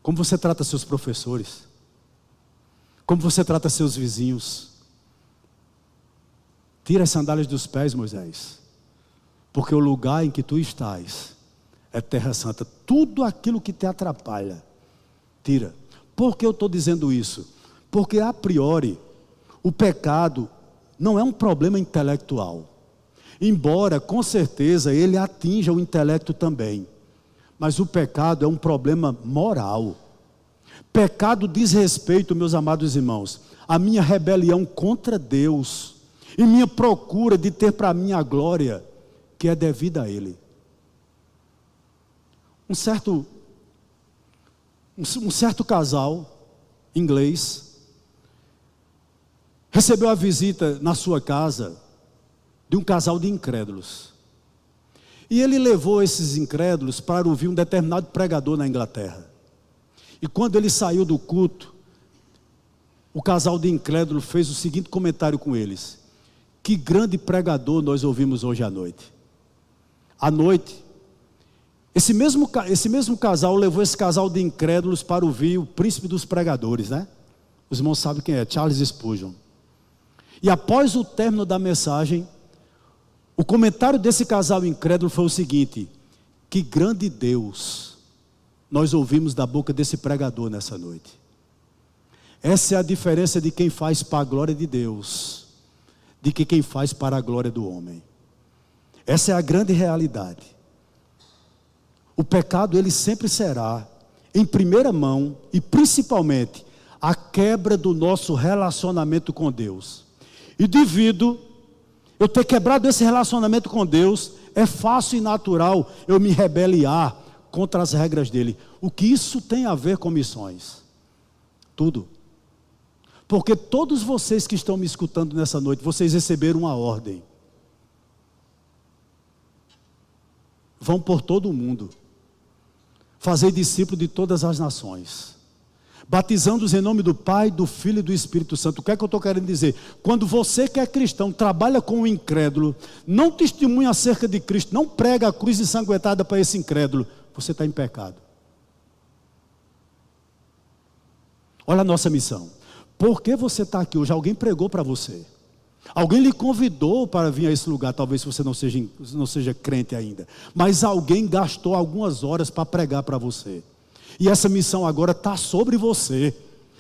Como você trata seus professores? Como você trata seus vizinhos? Tira as sandálias dos pés, Moisés, porque o lugar em que tu estás é terra santa. Tudo aquilo que te atrapalha, tira. Por que eu estou dizendo isso? Porque a priori, o pecado não é um problema intelectual. Embora, com certeza, ele atinja o intelecto também. Mas o pecado é um problema moral. Pecado diz respeito, meus amados irmãos, à minha rebelião contra Deus e minha procura de ter para mim a glória que é devida a Ele. Um certo casal inglês recebeu a visita na sua casa de um casal de incrédulos. E ele levou esses incrédulos para ouvir um determinado pregador na Inglaterra. E quando ele saiu do culto, o casal de incrédulos fez o seguinte comentário com eles: que grande pregador nós ouvimos hoje à noite. À noite, esse mesmo casal levou esse casal de incrédulos para ouvir o príncipe dos pregadores, né? Os irmãos sabem quem é, Charles Spurgeon. E após o término da mensagem, o comentário desse casal incrédulo foi o seguinte: que grande Deus nós ouvimos da boca desse pregador nessa noite. Essa é a diferença de quem faz para a glória de Deus, de que quem faz para a glória do homem. Essa é a grande realidade. O pecado, ele sempre será, em primeira mão, e principalmente, a quebra do nosso relacionamento com Deus. E devido eu ter quebrado esse relacionamento com Deus, é fácil e natural eu me rebeliar contra as regras dele. O que isso tem a ver com missões? Tudo. Porque todos vocês que estão me escutando nessa noite, vocês receberam uma ordem. Vão por todo o mundo, fazer discípulo de todas as nações, batizando-os em nome do Pai, do Filho e do Espírito Santo. O que é que eu estou querendo dizer? Quando você que é cristão, trabalha com o incrédulo, não testemunha acerca de Cristo, não prega a cruz ensanguentada para esse incrédulo, você está em pecado. Olha a nossa missão. Por que você está aqui hoje? Alguém pregou para você. Alguém lhe convidou para vir a esse lugar. Talvez você não seja crente ainda, mas alguém gastou algumas horas para pregar para você. E essa missão agora está sobre você.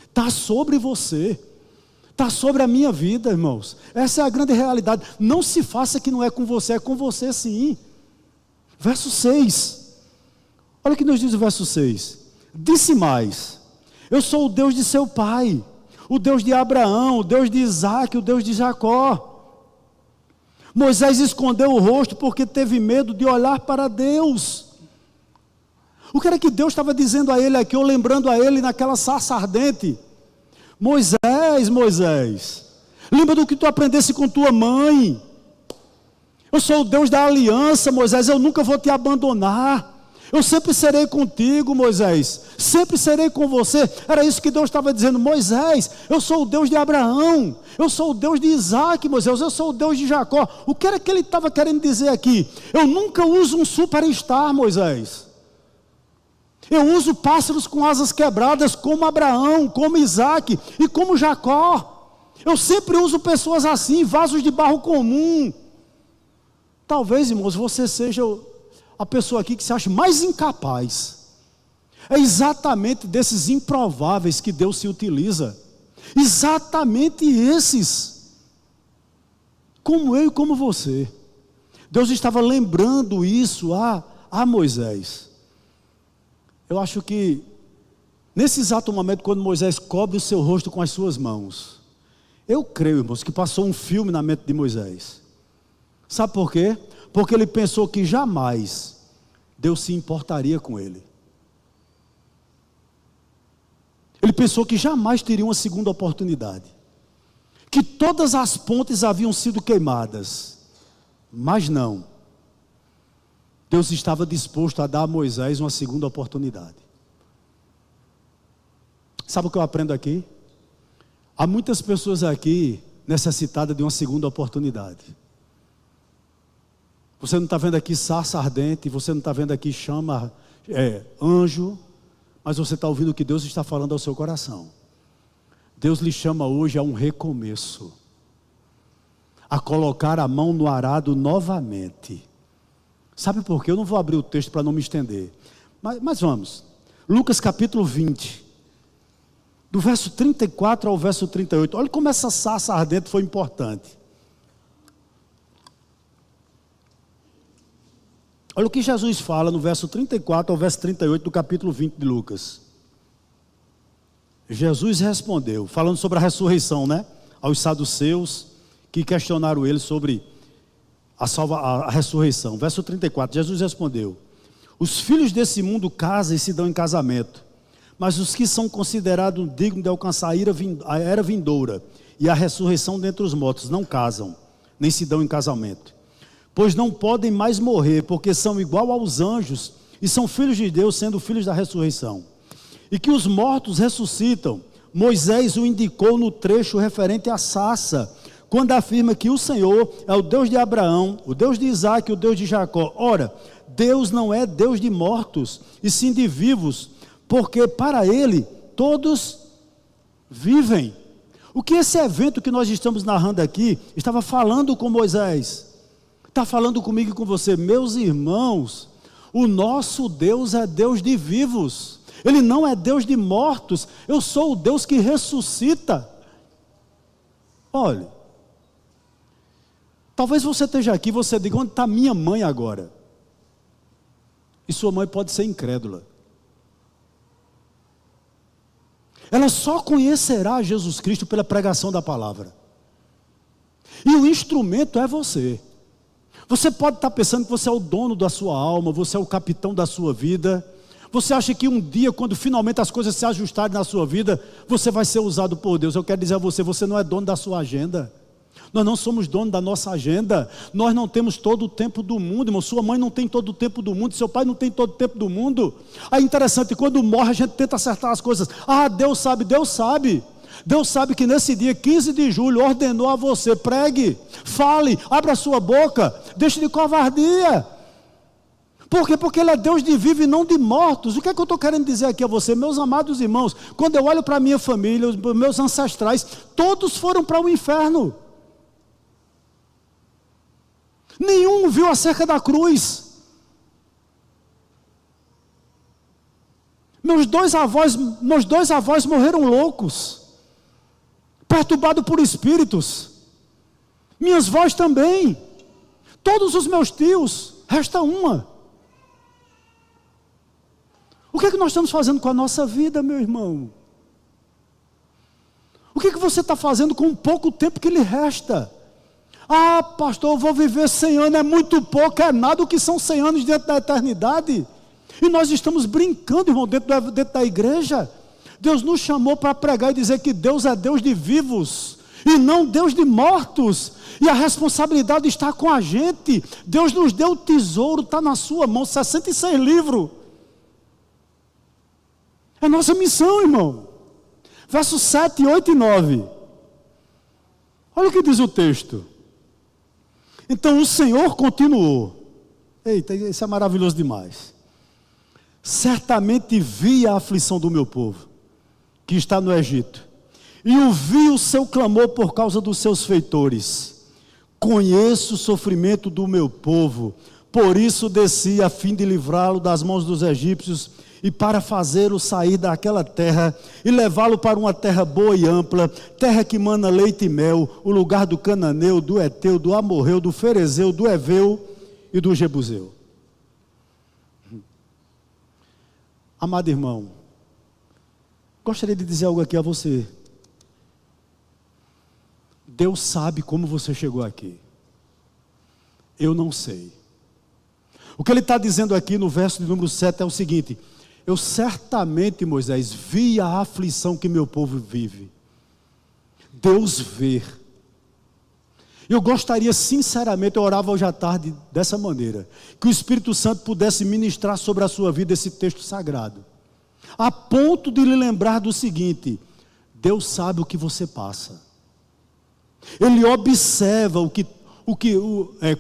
Está sobre você. Está sobre a minha vida, irmãos. Essa é a grande realidade. Não se faça que não é com você sim. Verso 6. Olha o que nos diz o verso 6. Disse mais: eu sou o Deus de seu pai, o Deus de Abraão, o Deus de Isaac, o Deus de Jacó. Moisés escondeu o rosto porque teve medo de olhar para Deus. O que era que Deus estava dizendo a ele aqui, ou lembrando a ele naquela sarça ardente? Moisés, lembra do que tu aprendesse com tua mãe. Eu sou o Deus da aliança, Moisés, eu nunca vou te abandonar. Eu sempre serei contigo, Moisés, sempre serei com você. Era isso que Deus estava dizendo: Moisés, eu sou o Deus de Abraão, eu sou o Deus de Isaac, Moisés, eu sou o Deus de Jacó. O que era que ele estava querendo dizer aqui? Eu nunca uso um superstar, Moisés. Eu uso pássaros com asas quebradas, como Abraão, como Isaac e como Jacó. Eu sempre uso pessoas assim, vasos de barro comum. Talvez, irmãos, você seja a pessoa aqui que se acha mais incapaz. É exatamente desses improváveis que Deus se utiliza. Exatamente esses. Como eu e como você. Deus estava lembrando isso a Moisés. Eu acho que nesse exato momento, quando Moisés cobre o seu rosto com as suas mãos, eu creio, irmãos, que passou um filme na mente de Moisés. Sabe por quê? Porque ele pensou que jamais Deus se importaria com ele. Ele pensou que jamais teria uma segunda oportunidade, que todas as pontes haviam sido queimadas, mas não. Deus estava disposto a dar a Moisés uma segunda oportunidade. Sabe o que eu aprendo aqui? Há muitas pessoas aqui necessitadas de uma segunda oportunidade. Você não está vendo aqui sarça ardente, você não está vendo aqui chama, anjo, mas você está ouvindo o que Deus está falando ao seu coração. Deus lhe chama hoje a um recomeço, a colocar a mão no arado novamente. Sabe por quê? Eu não vou abrir o texto para não me estender, mas vamos. Lucas capítulo 20, do verso 34 ao verso 38. Olha como essa sarça ardente foi importante. Olha o que Jesus fala no verso 34 ao verso 38 do capítulo 20 de Lucas. Jesus respondeu, falando sobre a ressurreição, né? Aos saduceus que questionaram ele sobre a ressurreição. Verso 34, Jesus respondeu: os filhos desse mundo casam e se dão em casamento, mas os que são considerados dignos de alcançar a era vindoura e a ressurreição dentre os mortos não casam, nem se dão em casamento, pois não podem mais morrer, porque são igual aos anjos e são filhos de Deus, sendo filhos da ressurreição. E que os mortos ressuscitam, Moisés o indicou no trecho referente à sarça, quando afirma que o Senhor é o Deus de Abraão, o Deus de Isaac e o Deus de Jacó. Ora, Deus não é Deus de mortos, e sim de vivos, porque para Ele todos vivem. O que esse evento que nós estamos narrando aqui estava falando com Moisés, está falando comigo e com você. Meus irmãos, o nosso Deus é Deus de vivos, Ele não é Deus de mortos. Eu sou o Deus que ressuscita. Olha, talvez você esteja aqui e você diga: onde está minha mãe agora? E sua mãe pode ser incrédula. Ela só conhecerá Jesus Cristo pela pregação da palavra. E o instrumento é você. Você pode estar pensando que você é o dono da sua alma, você é o capitão da sua vida. Você acha que um dia, quando finalmente as coisas se ajustarem na sua vida, você vai ser usado por Deus. Eu quero dizer a você, você não é dono da sua agenda. Nós não somos donos da nossa agenda. Nós não temos todo o tempo do mundo, irmão. Sua mãe não tem todo o tempo do mundo, seu pai não tem todo o tempo do mundo. É interessante, quando morre a gente tenta acertar as coisas. Ah, Deus sabe, Deus sabe. Deus sabe que nesse dia 15 de julho ordenou a você: pregue, fale, abra a sua boca, deixe de covardia. Por quê? Porque Ele é Deus de vivos e não de mortos. O que é que eu estou querendo dizer aqui a você? Meus amados irmãos, quando eu olho para a minha família, os meus ancestrais, todos foram para o inferno. Nenhum viu acerca da cruz. Meus dois avós morreram loucos, perturbados por espíritos. Minhas vós também. Todos os meus tios, resta uma. O que é que nós estamos fazendo com a nossa vida, meu irmão? O que é que você está fazendo com o pouco tempo que lhe resta? Ah, pastor, eu vou viver 100 anos, é muito pouco, é nada. O que são 100 anos dentro da eternidade? E nós estamos brincando, irmão, dentro da igreja. Deus nos chamou para pregar e dizer que Deus é Deus de vivos e não Deus de mortos. E a responsabilidade está com a gente. Deus nos deu o tesouro, está na sua mão, 66 livros. É nossa missão, irmão. Versos 7, 8 e 9. Olha o que diz o texto. Então o Senhor continuou. Eita, isso é maravilhoso demais. Certamente vi a aflição do meu povo, que está no Egito, e ouvi o seu clamor por causa dos seus feitores. Conheço o sofrimento do meu povo, por isso desci a fim de livrá-lo das mãos dos egípcios, e para fazê-lo sair daquela terra, e levá-lo para uma terra boa e ampla, terra que mana leite e mel, o lugar do cananeu, do Eteu, do Amorreu, do Ferezeu, do Eveu e do Jebuseu. Amado irmão, gostaria de dizer algo aqui a você. Deus sabe como você chegou aqui. Eu não sei. O que Ele está dizendo aqui no verso de número 7 é o seguinte: eu certamente, Moisés, vi a aflição que meu povo vive. Deus vê. Eu gostaria sinceramente, eu orava hoje à tarde dessa maneira, que o Espírito Santo pudesse ministrar sobre a sua vida esse texto sagrado, a ponto de lhe lembrar do seguinte: Deus sabe o que você passa. Ele observa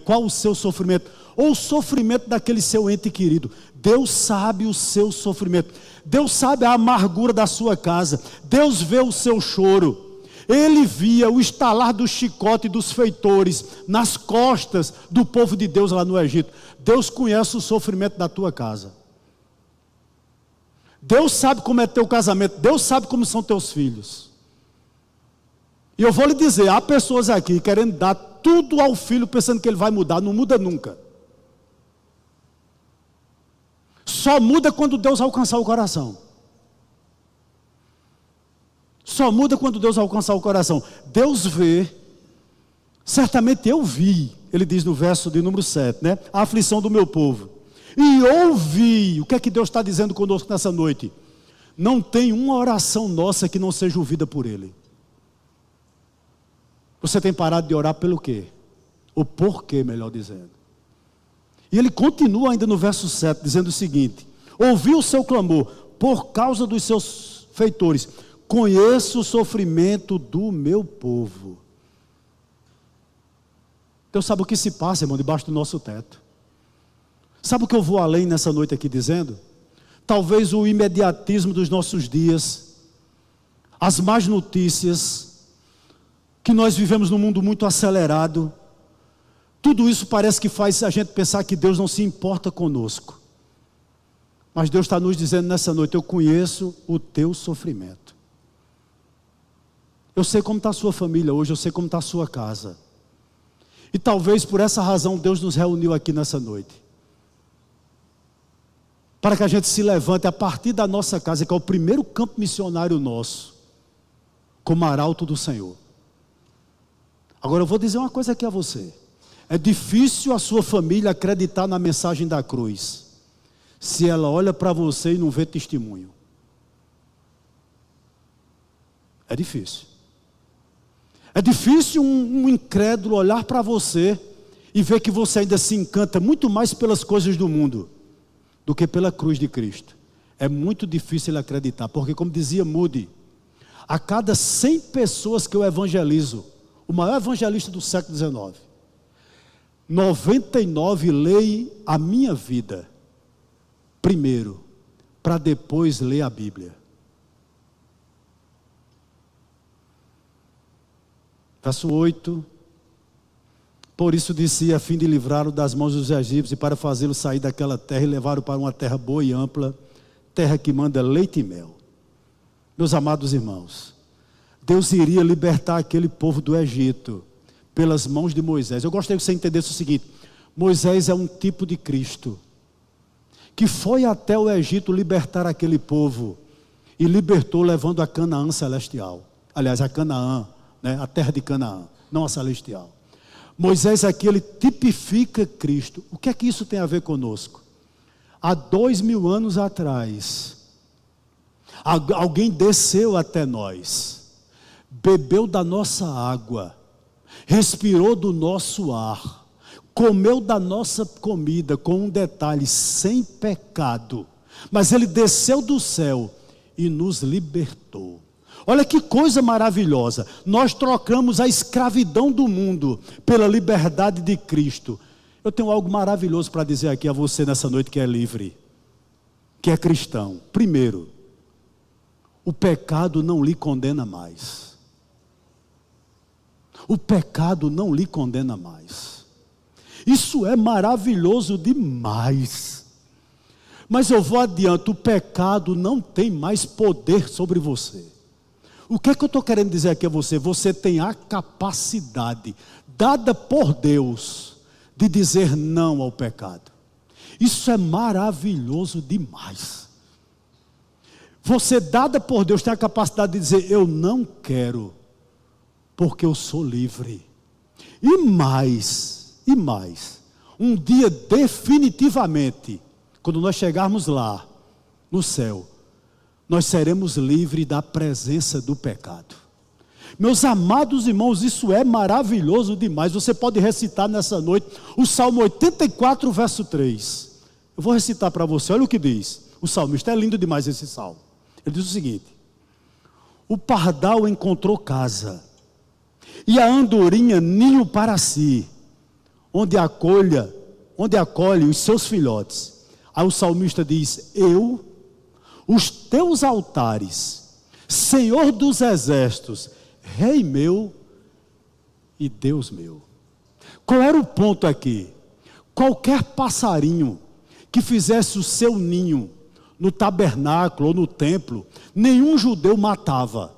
qual o seu sofrimento, ou o sofrimento daquele seu ente querido. Deus sabe o seu sofrimento. Deus sabe a amargura da sua casa. Deus vê o seu choro. Ele via o estalar do chicote dos feitores nas costas do povo de Deus lá no Egito. Deus conhece o sofrimento da tua casa. Deus sabe como é teu casamento. Deus sabe como são teus filhos. E eu vou lhe dizer, há pessoas aqui querendo dar tudo ao filho pensando que ele vai mudar. Não muda nunca. Só muda quando Deus alcançar o coração. Só muda quando Deus alcançar o coração. Deus vê, certamente eu vi, ele diz no verso de número 7, né? A aflição do meu povo. E ouvi. O que é que Deus está dizendo conosco nessa noite? Não tem uma oração nossa que não seja ouvida por Ele. Você tem parado de orar pelo quê? O porquê, melhor dizendo. E ele continua ainda no verso 7, dizendo o seguinte: ouvi o seu clamor por causa dos seus feitores. Conheço o sofrimento do meu povo. Deus sabe o que se passa, irmão, debaixo do nosso teto. Sabe o que eu vou além nessa noite aqui dizendo? Talvez o imediatismo dos nossos dias, as más notícias, que nós vivemos num mundo muito acelerado, tudo isso parece que faz a gente pensar que Deus não se importa conosco. Mas Deus está nos dizendo nessa noite: eu conheço o teu sofrimento. Eu sei como está a sua família hoje, eu sei como está a sua casa. E talvez por essa razão Deus nos reuniu aqui nessa noite. Para que a gente se levante a partir da nossa casa, que é o primeiro campo missionário nosso, como arauto do Senhor. Agora eu vou dizer uma coisa aqui a você. É difícil a sua família acreditar na mensagem da cruz, se ela olha para você e não vê testemunho. É difícil. É difícil um incrédulo olhar para você e ver que você ainda se encanta muito mais pelas coisas do mundo do que pela cruz de Cristo. É muito difícil ele acreditar, porque como dizia Moody, a cada 100 pessoas que eu evangelizo, o maior evangelista do século XIX, 99 leem a minha vida primeiro, para depois ler a Bíblia. Verso 8: por isso disse, a fim de livrá-lo das mãos dos egípcios e para fazê-lo sair daquela terra e levá-lo para uma terra boa e ampla, terra que manda leite e mel. Meus amados irmãos, Deus iria libertar aquele povo do Egito pelas mãos de Moisés. Eu gostaria que você entendesse o seguinte: Moisés é um tipo de Cristo, que foi até o Egito libertar aquele povo, e libertou levando a Canaã celestial. Aliás, a Canaã, né, a terra de Canaã, não a celestial. Moisés aqui, ele tipifica Cristo. O que é que isso tem a ver conosco? Há 2000 anos atrás, alguém desceu até nós, bebeu da nossa água, respirou do nosso ar, comeu da nossa comida, com um detalhe, sem pecado, mas ele desceu do céu e nos libertou. Olha que coisa maravilhosa, nós trocamos a escravidão do mundo pela liberdade de Cristo. Eu tenho algo maravilhoso para dizer aqui a você nessa noite que é livre, que é cristão. Primeiro, o pecado não lhe condena mais. O pecado não lhe condena mais. Isso é maravilhoso demais. Mas eu vou adiante, o pecado não tem mais poder sobre você. O que é que eu estou querendo dizer aqui a você? Você tem a capacidade, dada por Deus, de dizer não ao pecado. Isso é maravilhoso demais. Você, dada por Deus, tem a capacidade de dizer: eu não quero, porque eu sou livre. E mais, um dia definitivamente, quando nós chegarmos lá, no céu, nós seremos livres da presença do pecado. Meus amados irmãos, isso é maravilhoso demais. Você pode recitar nessa noite o Salmo 84, verso 3. Eu vou recitar para você, olha o que diz. O salmista, é lindo demais esse salmo. Ele diz o seguinte: o pardal encontrou casa, e a andorinha ninho para si, onde acolhe os seus filhotes. Aí o salmista diz: os teus altares, Senhor dos exércitos, Rei meu e Deus meu. Qual era o ponto aqui? Qualquer passarinho que fizesse o seu ninho no tabernáculo ou no templo, nenhum judeu matava.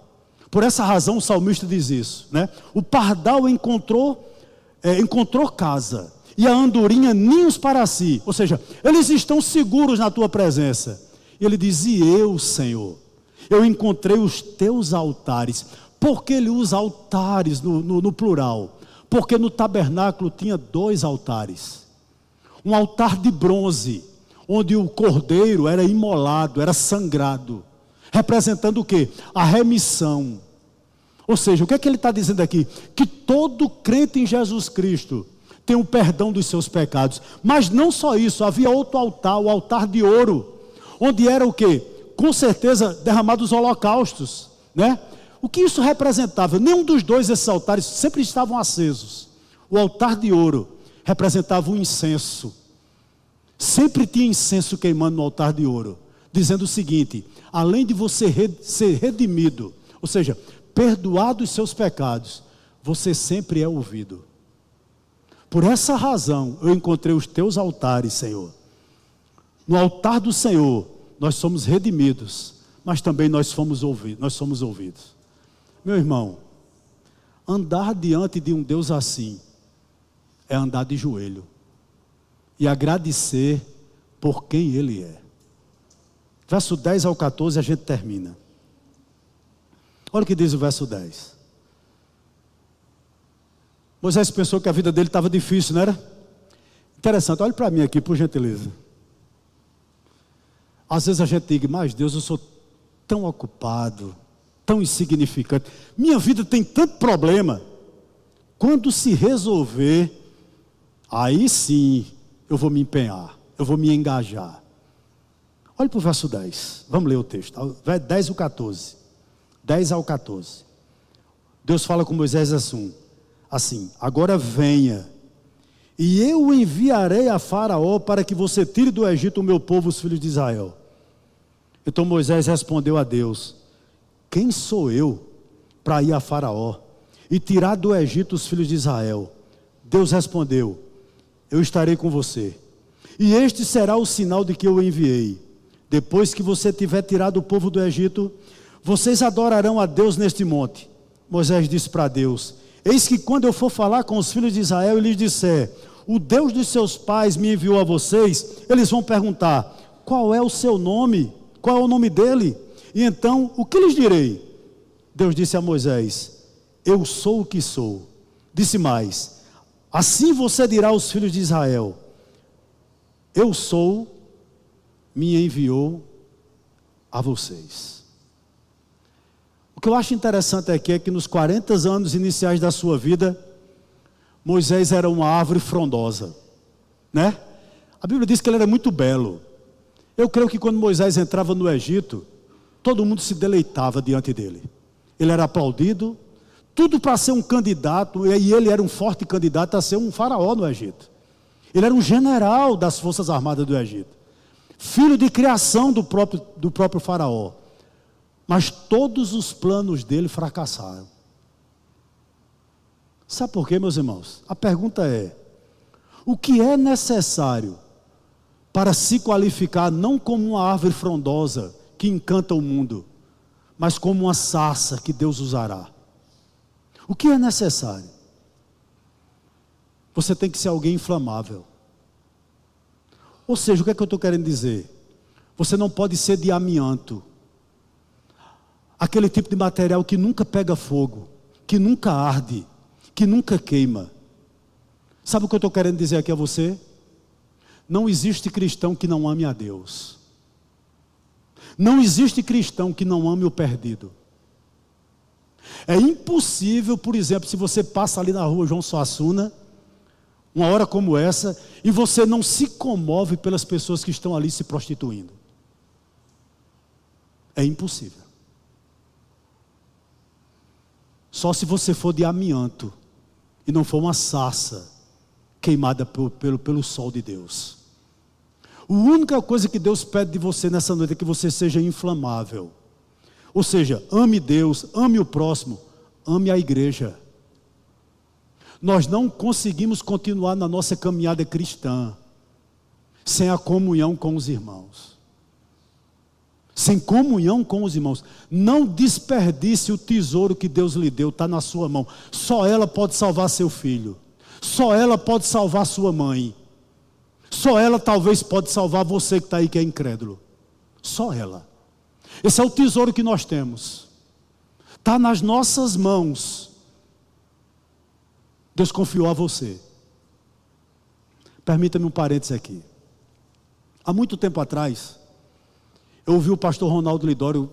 Por essa razão o salmista diz isso, né? O pardal encontrou casa, e a andorinha ninhos para si. Ou seja, eles estão seguros na tua presença. E ele diz: e eu, Senhor, eu encontrei os teus altares. Por que ele usa altares no plural? Porque no tabernáculo tinha 2 altares. Um altar de bronze, onde o cordeiro era imolado, era sangrado, representando o quê? A remissão. Ou seja, o que é que ele está dizendo aqui? Que todo crente em Jesus Cristo tem o perdão dos seus pecados. Mas não só isso, havia outro altar, o altar de ouro, onde era o quê? Com certeza derramados holocaustos, né? O que isso representava? Nenhum dos 2 esses altares sempre estavam acesos. O altar de ouro representava o incenso. Sempre tinha incenso queimando no altar de ouro, dizendo o seguinte: além de você ser redimido, ou seja, perdoado os seus pecados, você sempre é ouvido. Por essa razão eu encontrei os teus altares, Senhor. No altar do Senhor nós somos redimidos, mas também nós somos ouvidos. Meu irmão, andar diante de um Deus assim é andar de joelho e agradecer por quem Ele é. Verso 10 ao 14 a gente termina. Olha o que diz o verso 10. Moisés pensou que a vida dele estava difícil, não era? Interessante, olhe para mim aqui, por gentileza. Às vezes a gente diz: mas Deus, eu sou tão ocupado, tão insignificante, minha vida tem tanto problema. Quando se resolver, aí sim eu vou me empenhar, eu vou me engajar. Olhe para o verso 10, vamos ler o texto, 10 ao 14. 10 ao 14. Deus fala com Moisés assim: agora venha, e eu o enviarei a Faraó para que você tire do Egito o meu povo, os filhos de Israel. Então Moisés respondeu a Deus: quem sou eu para ir a Faraó e tirar do Egito os filhos de Israel? Deus respondeu: eu estarei com você, e este será o sinal de que eu o enviei. Depois que você tiver tirado o povo do Egito, vocês adorarão a Deus neste monte. Moisés disse para Deus: eis que quando eu for falar com os filhos de Israel e lhes disser: o Deus dos seus pais me enviou a vocês, eles vão perguntar: qual é o seu nome? Qual é o nome dele? E então, o que lhes direi? Deus disse a Moisés: eu sou o que sou. Disse mais: assim você dirá aos filhos de Israel: eu sou, me enviou a vocês. O que eu acho interessante aqui é que nos 40 anos iniciais da sua vida, Moisés era uma árvore frondosa, né? A Bíblia diz que ele era muito belo. Eu creio que quando Moisés entrava no Egito, todo mundo se deleitava diante dele. Ele era aplaudido, tudo para ser um candidato, e ele era um forte candidato a ser um faraó no Egito. Ele era um general das forças armadas do Egito, filho de criação do próprio faraó. Mas todos os planos dele fracassaram. Sabe por quê, meus irmãos? A pergunta é: o que é necessário para se qualificar não como uma árvore frondosa que encanta o mundo, mas como uma sarça que Deus usará? O que é necessário? Você tem que ser alguém inflamável. Ou seja, o que é que eu estou querendo dizer? Você não pode ser de amianto, aquele tipo de material que nunca pega fogo, que nunca arde, que nunca queima. Sabe o que eu estou querendo dizer aqui a você? Não existe cristão que não ame a Deus. Não existe cristão que não ame o perdido. É impossível, por exemplo, se você passa ali na rua João Suassuna, uma hora como essa, e você não se comove pelas pessoas que estão ali se prostituindo. É impossível. Só se você for de amianto e não for uma sarça queimada pelo sol de Deus. A única coisa que Deus pede de você nessa noite é que você seja inflamável. Ou seja, ame Deus, ame o próximo, ame a igreja. Nós não conseguimos continuar na nossa caminhada cristã sem a comunhão com os irmãos. Sem comunhão com os irmãos. Não desperdice o tesouro que Deus lhe deu, está na sua mão. Só ela pode salvar seu filho. Só ela pode salvar sua mãe. Só ela talvez pode salvar você que está aí, que é incrédulo. Só ela. Esse é o tesouro que nós temos. Está nas nossas mãos. Deus confiou a você. Permita-me um parênteses aqui. Há muito tempo atrás, eu ouvi o pastor Ronaldo Lidório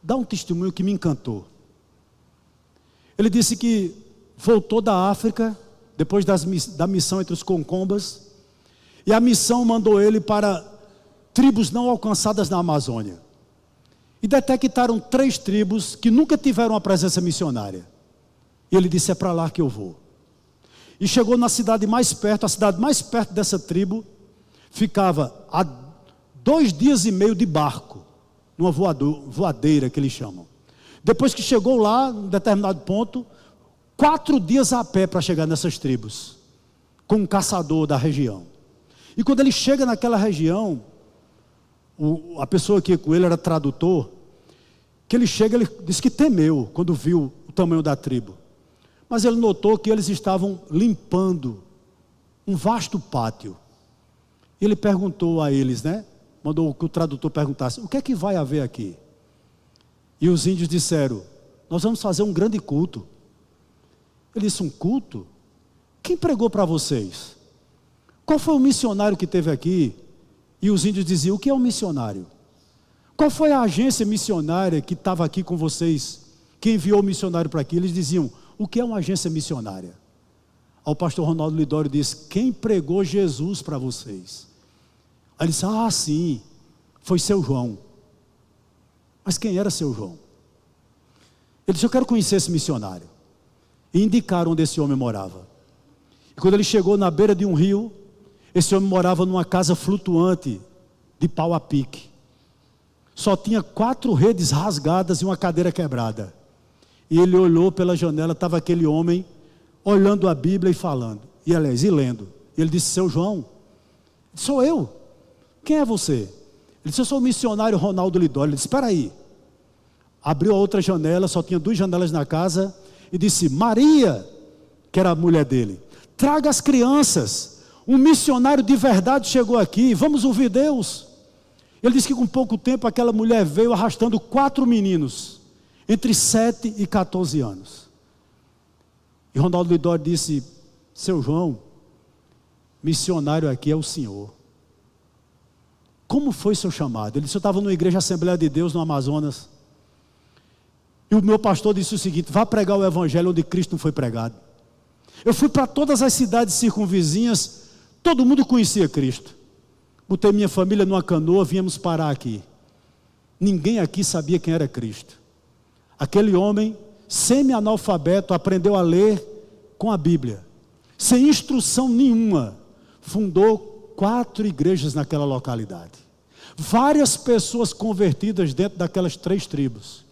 dar um testemunho que me encantou. Ele disse que voltou da África, depois da missão entre os Concombas, e a missão mandou ele para tribos não alcançadas na Amazônia. E detectaram 3 tribos que nunca tiveram uma presença missionária. E ele disse, é para lá que eu vou. E chegou na cidade mais perto, a cidade mais perto dessa tribo, ficava a 2 dias e meio de barco, numa voadeira que eles chamam. Depois que chegou lá, em determinado ponto, 4 dias a pé para chegar nessas tribos, com um caçador da região. E quando ele chega naquela região, a pessoa que ia com ele era tradutor, que ele chega, ele disse que temeu quando viu o tamanho da tribo. Mas ele notou que eles estavam limpando um vasto pátio. Ele perguntou a eles, mandou que o tradutor perguntasse, o que é que vai haver aqui? E os índios disseram, nós vamos fazer um grande culto. Ele disse, um culto? Quem pregou para vocês? Qual foi o missionário que teve aqui? E os índios diziam, o que é um missionário? Qual foi a agência missionária que estava aqui com vocês? Que enviou o missionário para aqui? Eles diziam, o que é uma agência missionária? O pastor Ronaldo Lidório disse, quem pregou Jesus para vocês? Aí ele disse, sim, foi seu João. Mas quem era seu João? Ele disse, eu quero conhecer esse missionário. E indicaram onde esse homem morava. E quando ele chegou na beira de um rio, esse homem morava numa casa flutuante, de pau a pique. Só tinha 4 redes rasgadas e uma cadeira quebrada. E ele olhou pela janela, estava aquele homem olhando a Bíblia e falando. E lendo. E ele disse, seu João, sou eu. Quem é você? Ele disse, eu sou o missionário Ronaldo Lidório. Ele disse, espera aí. Abriu a outra janela, só tinha 2 janelas na casa, e disse, Maria, que era a mulher dele, traga as crianças. Um missionário de verdade chegou aqui, vamos ouvir Deus. Ele disse que com pouco tempo aquela mulher veio arrastando 4 meninos, entre 7 e 14 anos. E Ronaldo Lidório disse, seu João, missionário aqui é o senhor. Como foi seu chamado? Ele disse, eu estava numa igreja Assembleia de Deus no Amazonas. E o meu pastor disse o seguinte, vá pregar o evangelho onde Cristo não foi pregado. Eu fui para todas as cidades circunvizinhas, todo mundo conhecia Cristo. Botei minha família numa canoa, viemos parar aqui. Ninguém aqui sabia quem era Cristo. Aquele homem, semi-analfabeto, aprendeu a ler com a Bíblia. Sem instrução nenhuma, fundou 4 igrejas naquela localidade. Várias pessoas convertidas dentro daquelas 3 tribos.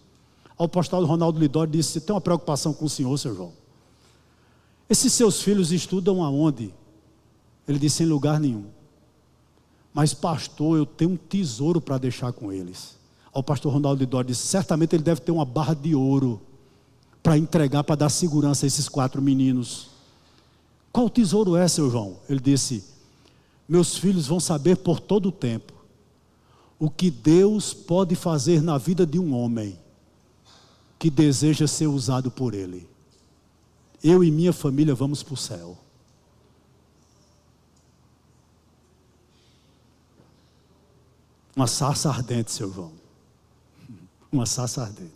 O pastor Ronaldo Lidório disse, tem uma preocupação com o senhor, seu João? Esses seus filhos estudam aonde? Ele disse, em lugar nenhum. Mas pastor, eu tenho um tesouro para deixar com eles. O pastor Ronaldo Lidório disse, certamente ele deve ter uma barra de ouro para entregar, para dar segurança a esses 4 meninos. Qual tesouro é, seu João? Ele disse, meus filhos vão saber por todo o tempo o que Deus pode fazer na vida de um homem que deseja ser usado por Ele. Eu e minha família vamos para o céu. Uma sarça ardente, seu João. Uma sarça ardente.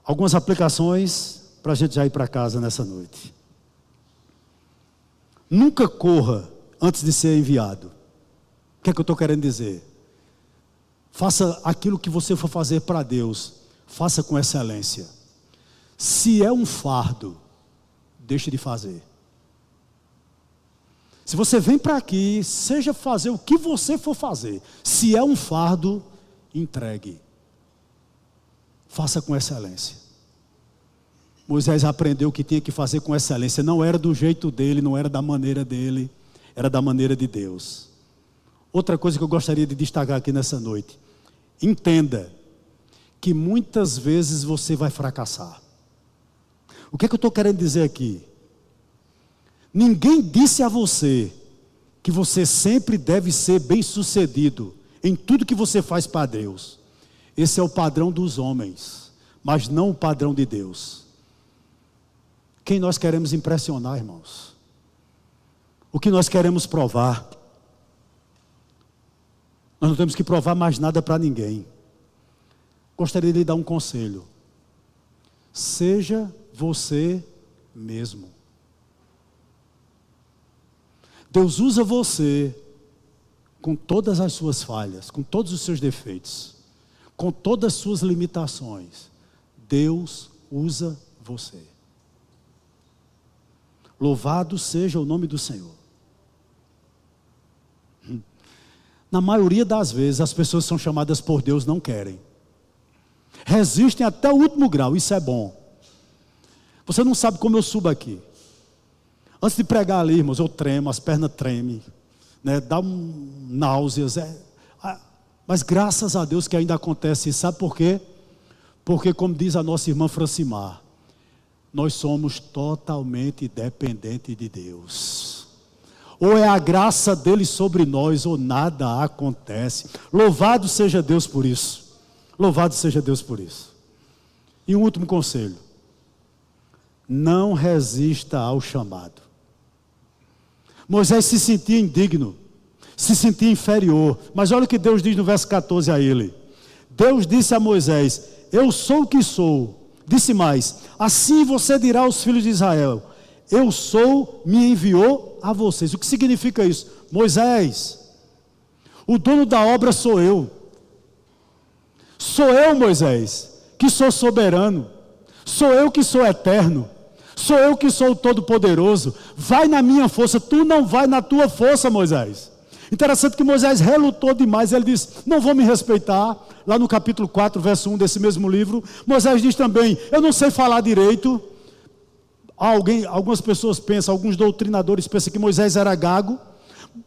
Algumas aplicações para a gente já ir para casa nessa noite. Nunca corra antes de ser enviado. O que é que eu estou querendo dizer? Faça aquilo que você for fazer para Deus. Faça com excelência. Se é um fardo, deixe de fazer. Se você vem para aqui, seja fazer o que você for fazer. Se é um fardo, entregue. Faça com excelência. Moisés aprendeu que tinha que fazer com excelência. Não era do jeito dele, não era da maneira dele, era da maneira de Deus. Outra coisa que eu gostaria de destacar aqui nessa noite. Entenda que muitas vezes você vai fracassar. O que é que eu estou querendo dizer aqui? Ninguém disse a você que você sempre deve ser bem-sucedido em tudo que você faz para Deus. Esse é o padrão dos homens, mas não o padrão de Deus. Quem nós queremos impressionar, irmãos? O que nós queremos provar? Nós não temos que provar mais nada para ninguém. Gostaria de lhe dar um conselho. Seja você mesmo. Deus usa você com todas as suas falhas, com todos os seus defeitos, com todas as suas limitações. Deus usa você. Louvado seja o nome do Senhor. Na maioria das vezes, as pessoas que são chamadas por Deus não querem. Resistem até o último grau, isso é bom. Você não sabe como eu subo aqui. Antes de pregar ali, irmãos, eu tremo, as pernas tremem, né? Dá náuseas. Mas graças a Deus que ainda acontece isso. Sabe por quê? Porque, como diz a nossa irmã Francimar, nós somos totalmente dependentes de Deus. Ou é a graça dele sobre nós, ou nada acontece. Louvado seja Deus por isso. Louvado seja Deus por isso. E um último conselho. Não resista ao chamado. Moisés se sentia indigno, se sentia inferior. Mas olha o que Deus diz no verso 14 a ele. Deus disse a Moisés: eu sou o que sou. Disse mais: assim você dirá aos filhos de Israel: eu sou, me enviou a vocês. O que significa isso? Moisés, o dono da obra sou eu. Sou eu, Moisés, que sou soberano. Sou eu que sou eterno. Sou eu que sou o Todo-Poderoso. Vai na minha força, tu não vai na tua força, Moisés. Interessante que Moisés relutou demais. Ele disse: não vou me respeitar. Lá no capítulo 4, verso 1 desse mesmo livro, Moisés diz também: eu não sei falar direito. Algumas pessoas pensam, alguns doutrinadores pensam que Moisés era gago.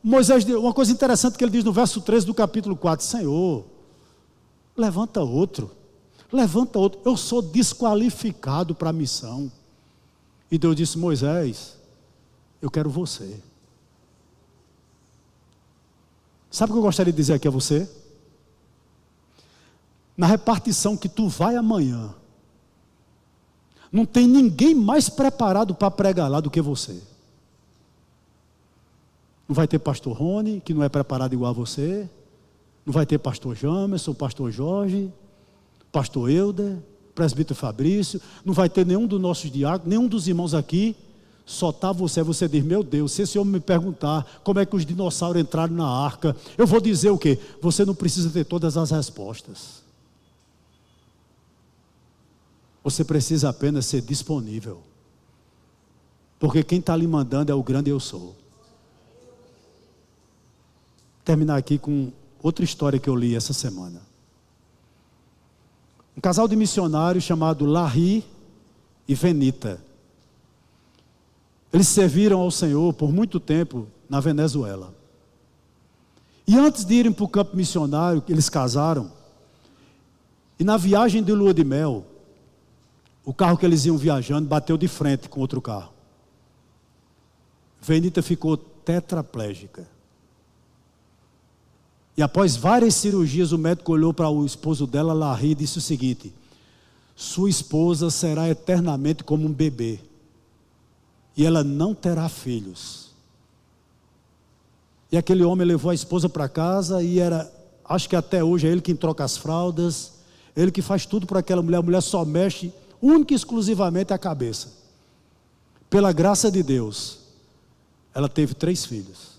Moisés, uma coisa interessante que ele diz no verso 13 do capítulo 4: Senhor, levanta outro, eu sou desqualificado para a missão. E Deus disse: Moisés, eu quero você. Sabe o que eu gostaria de dizer aqui a você? Na repartição que tu vai amanhã, não tem ninguém mais preparado para pregar lá do que você. Não vai ter pastor Rony, que não é preparado igual a você. Não vai ter pastor Jamerson, pastor Jorge, pastor Euder, presbítero Fabrício. Não vai ter nenhum dos nossos diáconos, nenhum dos irmãos aqui. Só está você. Você diz: meu Deus, se esse homem me perguntar como é que os dinossauros entraram na arca, eu vou dizer o quê? Você não precisa ter todas as respostas. Você precisa apenas ser disponível. Porque quem está lhe mandando é o grande eu sou. Terminar aqui com outra história que eu li essa semana. Um casal de missionários chamado Larry e Venita. Eles serviram ao Senhor por muito tempo na Venezuela. E antes de irem para o campo missionário, eles casaram. E na viagem de lua de mel, o carro que eles iam viajando bateu de frente com outro carro. Venita ficou tetraplégica. E após várias cirurgias, o médico olhou para o esposo dela, Larry, e disse o seguinte: sua esposa será eternamente como um bebê. E ela não terá filhos. E aquele homem levou a esposa para casa e acho que até hoje é ele quem troca as fraldas, ele que faz tudo para aquela mulher. A mulher só mexe única e exclusivamente a cabeça. Pela graça de Deus, ela teve 3 filhos.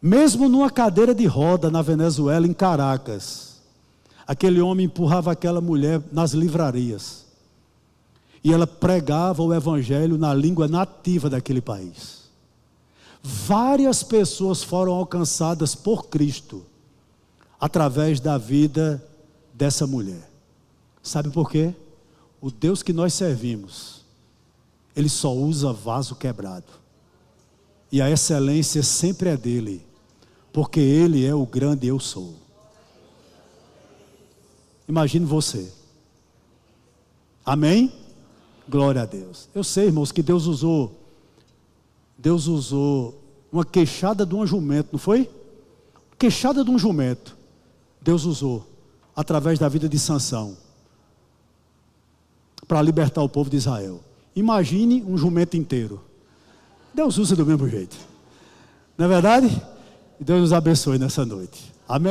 Mesmo numa cadeira de roda na Venezuela, em Caracas, aquele homem empurrava aquela mulher nas livrarias. E ela pregava o evangelho na língua nativa daquele país. Várias pessoas foram alcançadas por Cristo através da vida dessa mulher. Sabe por quê? O Deus que nós servimos, Ele só usa vaso quebrado. E a excelência sempre é dele, porque Ele é o grande eu sou. Imagine você. Amém? Glória a Deus. Eu sei, irmãos, que Deus usou uma queixada de um jumento, não foi? Queixada de um jumento. Deus usou através da vida de Sansão para libertar o povo de Israel. Imagine um jumento inteiro. Deus usa do mesmo jeito. Não é verdade? Deus nos abençoe nessa noite. Amém.